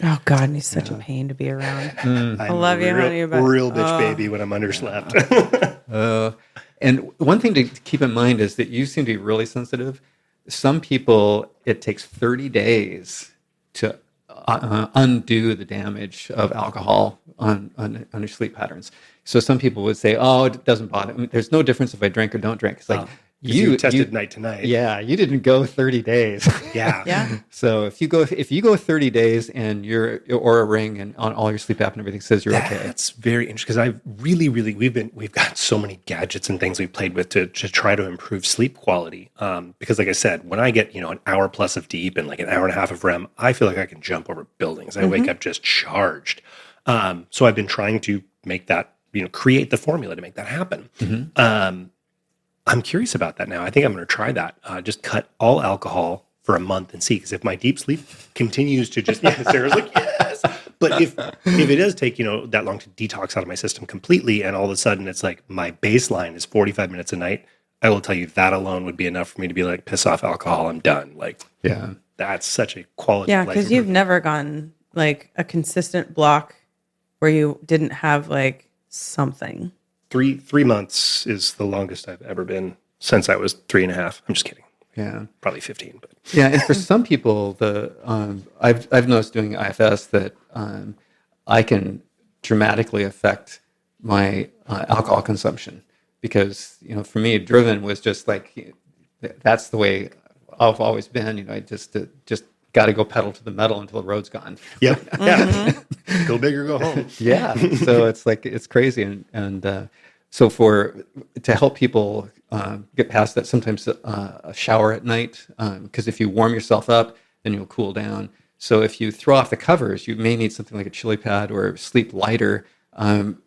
S1: Oh God, and he's such a pain to be around. I love you, honey, but
S2: real bitch baby when I'm underslept.
S3: And one thing to keep in mind is that you seem to be really sensitive. Some people, it takes 30 days to undo the damage of alcohol on your sleep patterns. So some people would say, "Oh, it doesn't bother me. There's no difference if I drink or don't drink." It's like
S2: you tested night to night.
S3: Yeah, you didn't go 30 days.
S1: Yeah.
S3: So if you go 30 days and your Aura Ring and on all your sleep app and everything says you're okay.
S2: That's very interesting because we've got so many gadgets and things we've played with to try to improve sleep quality. Because like I said, when I get an hour plus of deep and like an hour and a half of REM, I feel like I can jump over buildings. I wake up just charged. So I've been trying to make that create the formula to make that happen. I'm curious about that now. I think I'm going to try that. Just cut all alcohol for a month and see. Because if my deep sleep continues to just, Sarah's like, yes. But if it does take, that long to detox out of my system completely, and all of a sudden it's like my baseline is 45 minutes a night, I will tell you that alone would be enough for me to be like, piss off alcohol, I'm done. That's such a quality of life.
S1: Yeah, because you've never gone like a consistent block where you didn't have like something.
S2: 3 months is the longest I've ever been since I was 3.5. I'm just kidding.
S3: Yeah,
S2: probably 15. But
S3: yeah, and for some people, I've noticed doing IFS that I can dramatically affect my alcohol consumption because for me, driven was just like that's the way I've always been. I just got to go pedal to the metal until the road's gone.
S2: Yep. Yeah. Go big or go home.
S3: Yeah. So it's crazy. And so to help people get past that, sometimes a shower at night, because if you warm yourself up, then you'll cool down. So if you throw off the covers, you may need something like a chili pad or sleep lighter.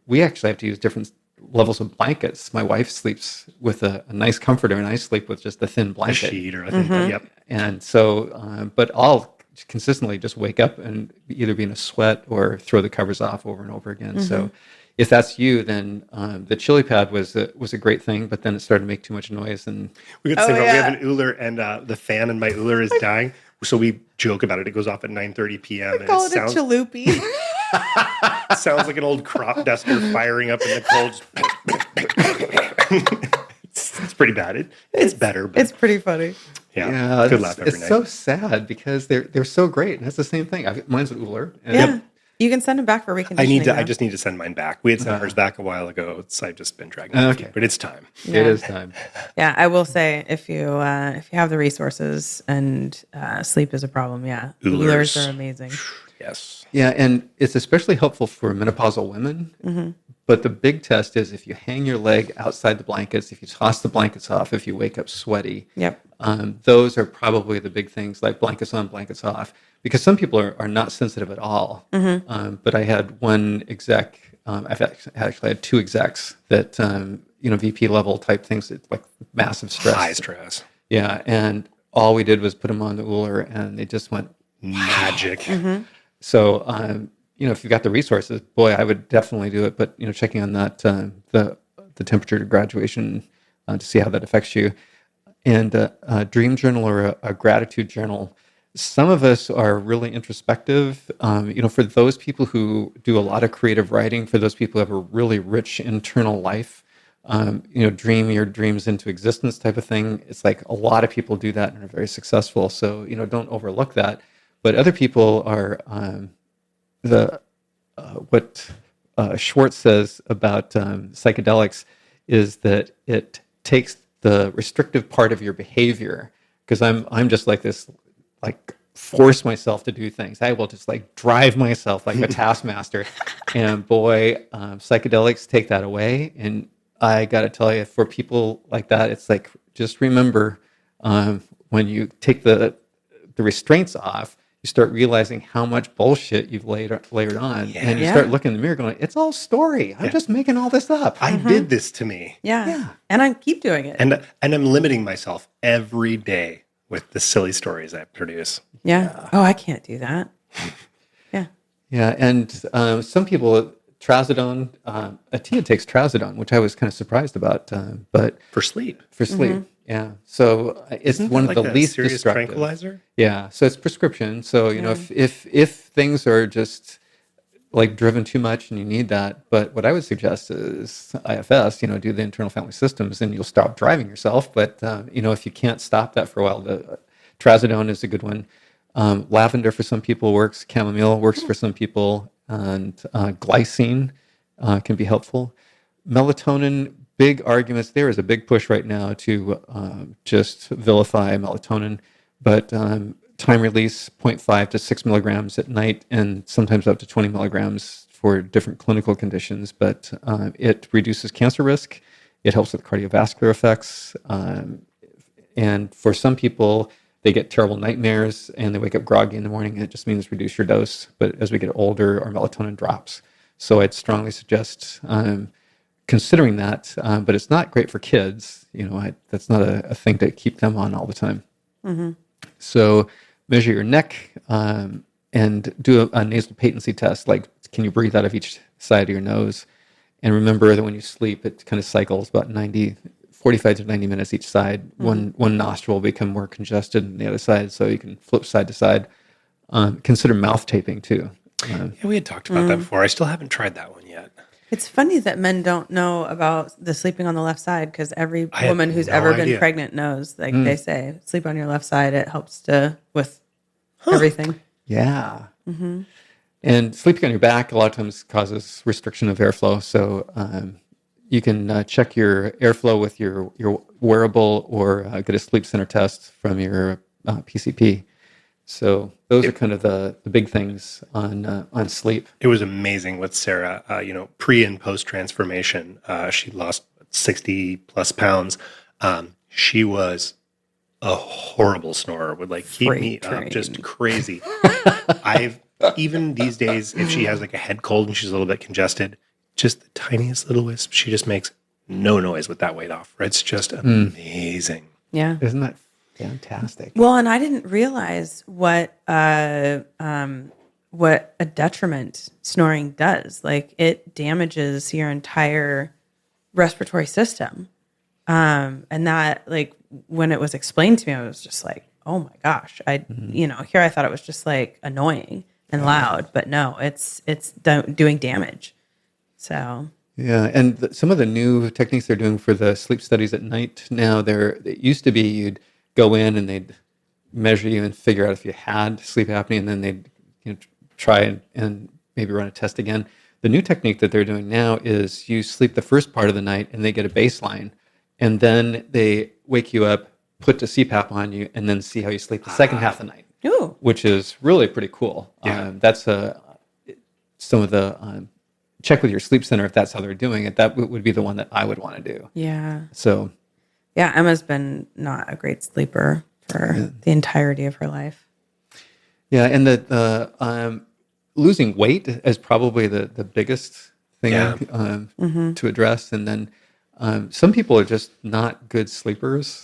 S3: We actually have to use different levels of blankets. My wife sleeps with a nice comforter, and I sleep with just a thin blanket.
S2: A sheet or a thin blanket, yep.
S3: And so, but I'll consistently just wake up and either be in a sweat or throw the covers off over and over again. So if that's you, then the chili pad was a great thing, but then it started to make too much noise. And
S2: we got the same. We have an Uller, and the fan in my Uller is dying. So we joke about it. It goes off at 9:30 p.m.
S1: We call it a chalupi.
S2: Sounds like an old crop duster firing up in the cold. It's pretty bad. It's better. But
S1: it's pretty funny.
S2: Yeah, good laugh every night.
S3: It's so sad because they're so great, and that's the same thing. Mine's an Uller.
S1: Yeah. You can send them back for reconditioning.
S2: I just need to send mine back. We had sent ours back a while ago. I've just been dragging it, but it's time.
S3: Yeah. It is time.
S1: Yeah, I will say if you have the resources and sleep is a problem, Ullers are amazing.
S2: Yes.
S3: Yeah, and it's especially helpful for menopausal women. But the big test is if you hang your leg outside the blankets, if you toss the blankets off, if you wake up sweaty.
S1: Yep.
S3: Those are probably the big things, like blankets on, blankets off. Because some people are not sensitive at all. But I had one exec, I've actually had 2 execs that, VP level type things, it's like massive stress.
S2: High stress.
S3: Yeah, and all we did was put them on the Uller, and they just went
S2: magic.
S3: So, if you've got the resources, boy, I would definitely do it. But, checking on that, the temperature to graduation to see how that affects you. and a dream journal or a gratitude journal. Some of us are really introspective. For those people who do a lot of creative writing, for those people who have a really rich internal life, dream your dreams into existence type of thing. It's like a lot of people do that and are very successful. So, don't overlook that. But other people are what Schwartz says about psychedelics is that it takes the restrictive part of your behavior, because I'm just like this, like force myself to do things. I will just like drive myself like a taskmaster, and boy, psychedelics take that away. And I got to tell you, for people like that, it's like, just remember, when you take the restraints off, you start realizing how much bullshit you've layered on, and you start looking in the mirror going, it's all story. I'm just making all this up.
S2: I did this to me.
S1: Yeah. And I keep doing it.
S2: And I'm limiting myself every day with the silly stories I produce.
S1: Yeah. Oh, I can't do that. Yeah.
S3: Yeah. And some people, trazodone, Atia takes trazodone, which I was kind of surprised about, but
S2: For sleep.
S3: for sleep. Yeah. So it's
S2: Isn't
S3: one
S2: that
S3: of the
S2: like a
S3: least
S2: serious
S3: destructive.
S2: tranquilizer?
S3: Yeah. So it's prescription. So, if things are just like driven too much and you need that, but what I would suggest is IFS, do the internal family systems, and you'll stop driving yourself. But, if you can't stop that for a while, the trazodone is a good one. Lavender for some people works. Chamomile works for some people. And glycine can be helpful. Melatonin, big arguments. There is a big push right now to just vilify melatonin, but time release 0.5 to 6 milligrams at night, and sometimes up to 20 milligrams for different clinical conditions. But it reduces cancer risk. It helps with cardiovascular effects. And for some people, they get terrible nightmares and they wake up groggy in the morning. It just means reduce your dose. But as we get older, our melatonin drops. So I'd strongly suggest considering that. But it's not great for kids. That's not a thing to keep them on all the time.
S1: Mm-hmm.
S3: So measure your neck and do a nasal patency test. Like, can you breathe out of each side of your nose? And remember that when you sleep, it kind of cycles about 45 to 90 minutes each side. One nostril will become more congested than the other side, so you can flip side to side. Consider mouth taping too.
S2: We had talked about that before. I still haven't tried that one yet.
S1: It's funny that men don't know about the sleeping on the left side, because every
S2: I had
S1: woman who's
S2: no
S1: ever
S2: idea.
S1: been pregnant knows. Like they say, sleep on your left side. It helps with everything.
S3: Yeah. Mm-hmm. And sleeping on your back a lot of times causes restriction of airflow. So you can check your airflow with your wearable, or get a sleep center test from your PCP. So those are kind of the big things on sleep.
S2: It was amazing with Sarah, pre and post transformation. She lost 60 plus pounds. She was a horrible snorer, would like keep me up just crazy. Even these days, if she has like a head cold and she's a little bit congested, just the tiniest little wisp, she just makes no noise with that weight off. Right? It's just amazing.
S1: Yeah.
S3: Isn't that fantastic?
S1: Well, and I didn't realize what a detriment snoring does. Like, it damages your entire respiratory system. And that, like, when it was explained to me, I was just like, oh my gosh. Here I thought it was just like annoying and loud, but no, it's doing damage. So
S3: yeah, and some of the new techniques they're doing for the sleep studies at night now, it used to be you'd go in and they'd measure you and figure out if you had sleep apnea, and then they'd try and maybe run a test again. The new technique that they're doing now is you sleep the first part of the night and they get a baseline, and then they wake you up, put the CPAP on you, and then see how you sleep the second half of the night.
S1: Ooh.
S3: Which is really pretty cool.
S2: Yeah.
S3: That's some of the check with your sleep center if that's how they're doing it. That would be the one that I would want to do.
S1: Yeah.
S3: So,
S1: yeah, Emma's been not a great sleeper for the entirety of her life.
S3: yeah, and the losing weight is probably the biggest thing to address. And then some people are just not good sleepers.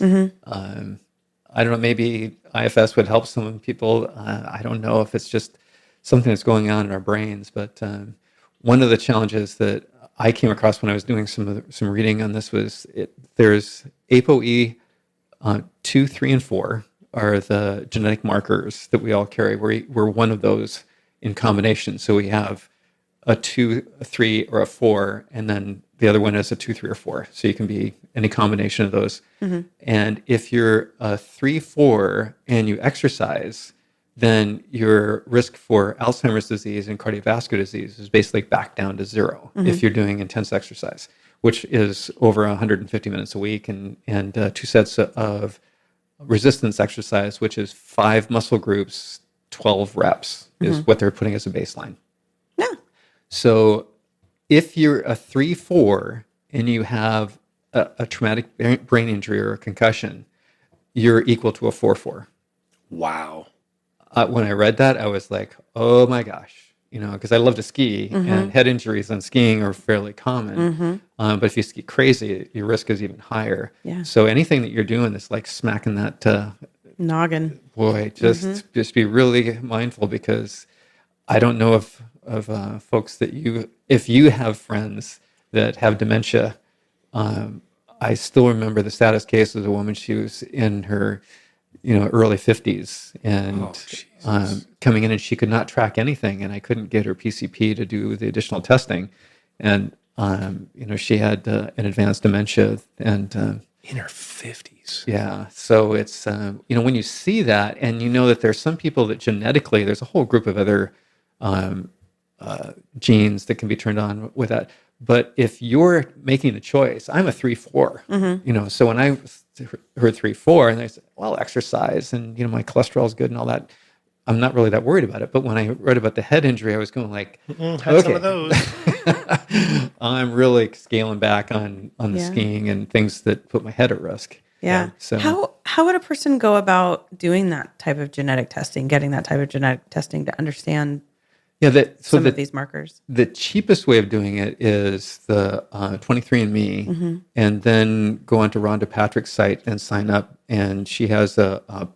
S3: I don't know, maybe IFS would help some people. I don't know if it's just something that's going on in our brains, but one of the challenges that I came across when I was doing some reading on this was there's ApoE 2, 3, and 4 are the genetic markers that we all carry. We're one of those in combination. So we have a 2, a 3, or a 4, and then the other one is a 2, 3, or 4. So you can be any combination of those. And if you're a 3, 4 and you exercise, then your risk for Alzheimer's disease and cardiovascular disease is basically back down to 0 if you're doing intense exercise, which is over 150 minutes a week and 2 sets of resistance exercise, which is 5 muscle groups, 12 reps is what they're putting as a baseline.
S1: Yeah.
S3: So if you're a 3, 4 and you have a traumatic brain injury or a concussion, you're equal to a 4, 4.
S2: Wow.
S3: When I read that, I was like, oh my gosh, because I love to ski and head injuries on skiing are fairly common. But if you ski crazy, your risk is even higher.
S1: Yeah.
S3: So anything that you're doing that's like smacking that
S1: Noggin.
S3: boy, just be really mindful, because I don't know of folks that if you have friends that have dementia. I still remember the saddest case was a woman. She was in her early 50s and coming in, and she could not track anything, and I couldn't get her PCP to do the additional testing, and she had an advanced dementia, and
S2: In her 50s.
S3: yeah, so it's when you see that, and that there's some people that genetically, there's a whole group of other genes that can be turned on with that. But if you're making a choice, I'm a 3, 4, so when I heard 3, 4, and I said, well, exercise and, my cholesterol is good and all that, I'm not really that worried about it. But when I read about the head injury, I was going like,
S2: Had some of those.
S3: I'm really scaling back on the skiing and things that put my head at risk.
S1: Yeah.
S3: So
S1: How would a person go about doing that type of genetic testing, getting that type of genetic testing to understand some of these markers?
S3: The cheapest way of doing it is the 23andMe, and then go onto Rhonda Patrick's site and sign up. And she has a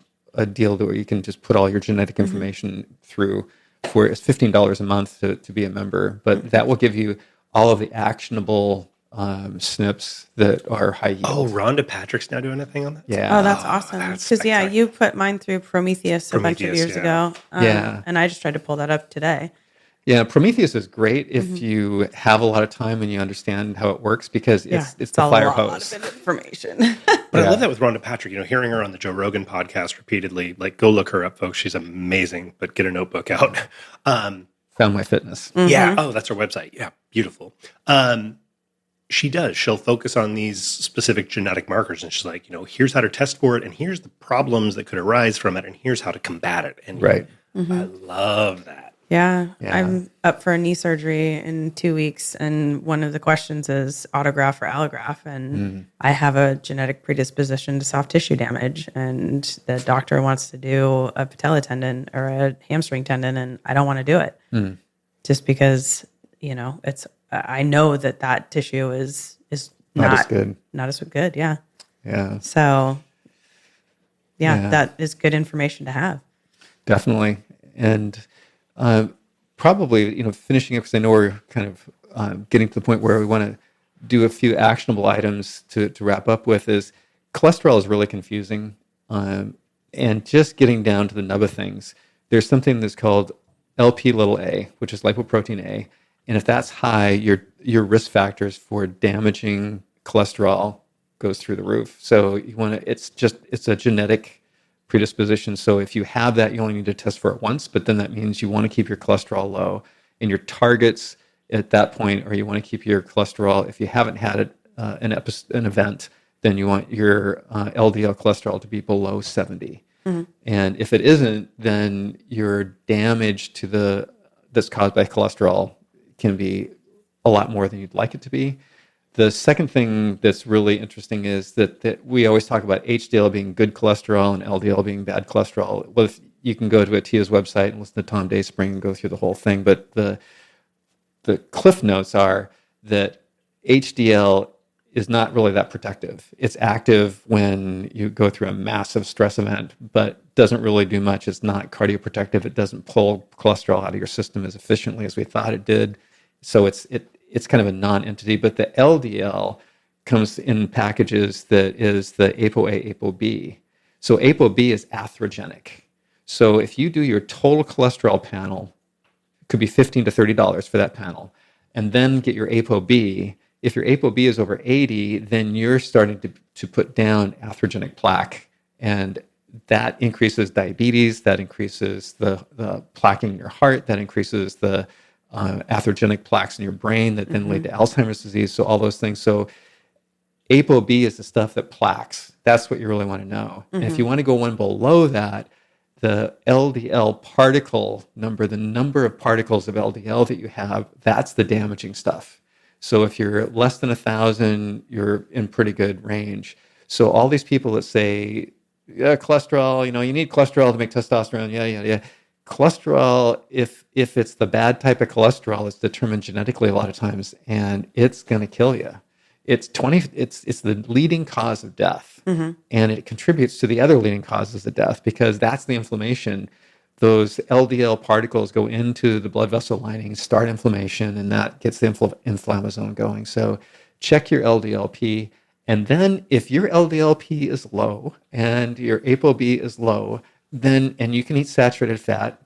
S3: deal where you can just put all your genetic information through for it's $15 a month to be a member. But that will give you all of the actionable SNPs that are high yield.
S2: Oh, Rhonda Patrick's now doing a thing on that?
S3: Yeah.
S1: Oh, that's awesome. Because you put mine through Prometheus a bunch of years ago. And I just tried to pull that up today.
S3: Yeah, Prometheus is great if you have a lot of time and you understand how it works, because it's the fire hose.
S1: Of information.
S2: But I love that with Rhonda Patrick, hearing her on the Joe Rogan podcast repeatedly, like, go look her up, folks. She's amazing, but get a notebook out.
S3: Found My Fitness.
S2: Yeah. Oh, that's her website. Yeah. Beautiful. She'll focus on these specific genetic markers, and she's like, here's how to test for it, and here's the problems that could arise from it, and here's how to combat it. And
S3: right.
S2: I love that.
S1: Yeah. I'm up for a knee surgery in 2 weeks, and one of the questions is autograft or allograft, and I have a genetic predisposition to soft tissue damage, and the doctor wants to do a patella tendon or a hamstring tendon, and I don't want to do it just because it's I know that tissue is
S3: Not as good.
S1: not as good. Yeah.
S3: Yeah.
S1: So that is good information to have.
S3: Definitely. And probably, finishing up, because I know we're kind of getting to the point where we want to do a few actionable items to wrap up with, is cholesterol is really confusing. And just getting down to the nub of things, there's something that's called LP(a), which is lipoprotein A. And if that's high, your risk factors for damaging cholesterol goes through the roof. So it's a genetic predisposition. So if you have that, you only need to test for it once, but then that means you want to keep your cholesterol low. And your targets at that point, or you want to keep your cholesterol, if you haven't had an event, then you want your LDL cholesterol to be below 70. And if it isn't, then your damage that's caused by cholesterol can be a lot more than you'd like it to be. The second thing that's really interesting is that we always talk about HDL being good cholesterol and LDL being bad cholesterol. Well, if you can go to Atia's website and listen to Tom Dayspring and go through the whole thing, but the cliff notes are that HDL is not really that protective. It's active when you go through a massive stress event, but doesn't really do much. It's not cardioprotective. It doesn't pull cholesterol out of your system as efficiently as we thought it did. So it's kind of a non-entity, but the LDL comes in packages that is the ApoA, ApoB. So ApoB is atherogenic. So if you do your total cholesterol panel, it could be $15 to $30 for that panel, and then get your ApoB. If your ApoB is over 80, then you're starting to put down atherogenic plaque, and that increases diabetes, that increases the plaque in your heart, that increases the atherogenic plaques in your brain that then lead to Alzheimer's disease. So all those things. So ApoB is the stuff that plaques. That's what you really want to know. And if you want to go one below that, the LDL particle number, the number of particles of LDL that you have, that's the damaging stuff. So if you're less than 1,000, you're in pretty good range. So all these people that say, yeah, cholesterol, you need cholesterol to make testosterone. Yeah. Cholesterol, if it's the bad type of cholesterol, it's determined genetically a lot of times, and it's going to kill you. It's the leading cause of death, and it contributes to the other leading causes of death because that's the inflammation. Those LDL particles go into the blood vessel lining, start inflammation, and that gets the inflammasome going. So check your LDLP. And then if your LDLP is low and your ApoB is low, and you can eat saturated fat,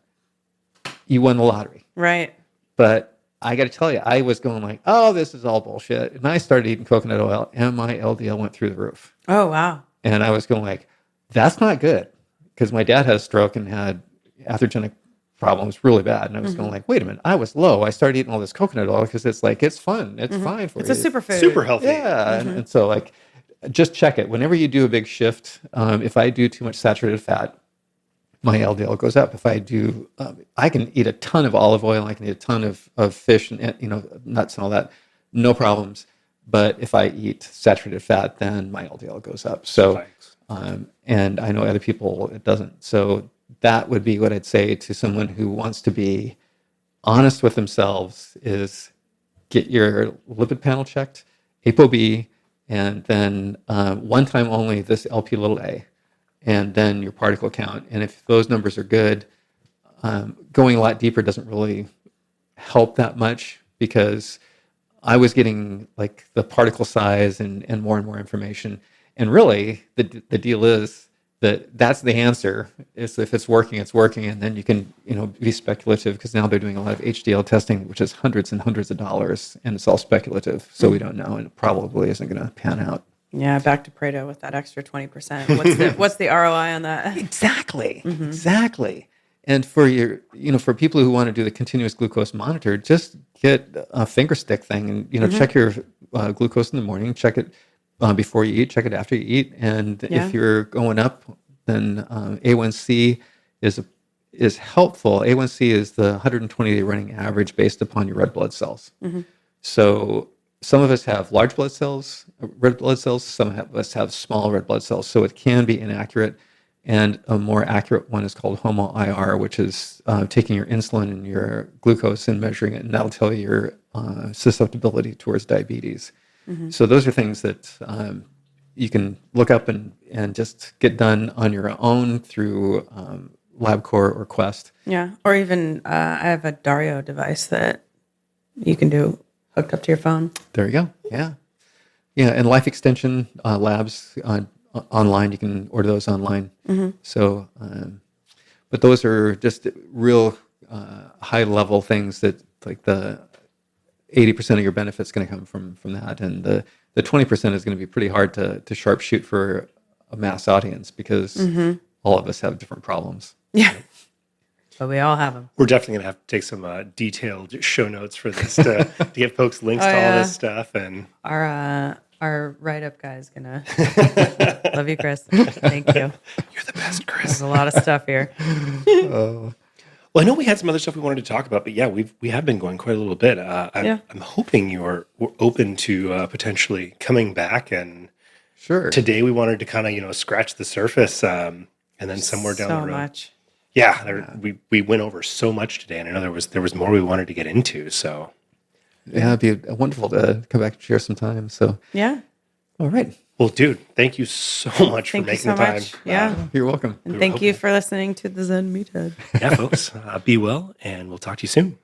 S3: you won the lottery.
S1: Right.
S3: But I got to tell you, I was going like, oh, this is all bullshit. And I started eating coconut oil, and my LDL went through the roof.
S1: Oh, wow.
S3: And I was going like, that's not good. Because my dad had a stroke and had atherogenic problems really bad. And I was going like, wait a minute, I was low. I started eating all this coconut oil because it's like, it's fun. It's fine for you.
S1: It's a superfood.
S2: Super healthy.
S3: Yeah. And so like, just check it. Whenever you do a big shift, if I do too much saturated fat, my LDL goes up. If I do, I can eat a ton of olive oil. I can eat a ton of fish and nuts and all that, no problems. But if I eat saturated fat, then my LDL goes up. So, and I know other people it doesn't. So that would be what I'd say to someone who wants to be honest with themselves: is get your lipid panel checked, ApoB, and then one time only this LP little a. And then your particle count. And if those numbers are good, going a lot deeper doesn't really help that much because I was getting like the particle size and more information. And really, the deal is that's the answer. Is if it's working, it's working. And then you can be speculative because now they're doing a lot of HDL testing, which is hundreds and hundreds of dollars, and it's all speculative. So we don't know, and it probably isn't going to pan out.
S1: Yeah, back to Pareto with that extra 20%. What's the ROI on that?
S3: Exactly. And for for people who want to do the continuous glucose monitor, just get a finger stick thing and check your glucose in the morning, check it before you eat, check it after you eat, and if you're going up, then A1C is helpful. A1C is the 120-day running average based upon your red blood cells. So some of us have large blood cells, red blood cells. Some of us have small red blood cells. So it can be inaccurate. And a more accurate one is called HOMO-IR, which is taking your insulin and your glucose and measuring it. And that'll tell you your susceptibility towards diabetes. So those are things that you can look up and just get done on your own through LabCorp or Quest.
S1: Yeah. Or even I have a Dario device that you can do hooked up to your phone.
S3: There you go. Yeah. And Life Extension Labs online. You can order those online. So, but those are just real high level things that like the 80% of your benefit's going to come from that, and the 20% is going to be pretty hard to sharpshoot for a mass audience because all of us have different problems.
S1: Yeah. But we all have them.
S2: We're definitely going to have to take some detailed show notes for this to get folks links to all this stuff. And
S1: our write-up guy is going to love you, Chris. Thank you.
S2: You're the best, Chris.
S1: There's a lot of stuff here.
S2: Well, I know we had some other stuff we wanted to talk about, but yeah, we have been going quite a little bit. I'm hoping we're open to potentially coming back. And
S3: sure,
S2: today we wanted to kind of scratch the surface, and then somewhere down the road.
S1: So much.
S2: Yeah, we went over so much today, and I know there was more we wanted to get into. So
S3: yeah, it'd be wonderful to come back and share some time. So
S1: yeah,
S3: all right.
S2: Well, dude, thank you so much for making the time.
S1: Much. Yeah,
S3: you're welcome.
S1: And thank you for listening to the Zen Meathead.
S2: Yeah, folks, be well, and we'll talk to you soon.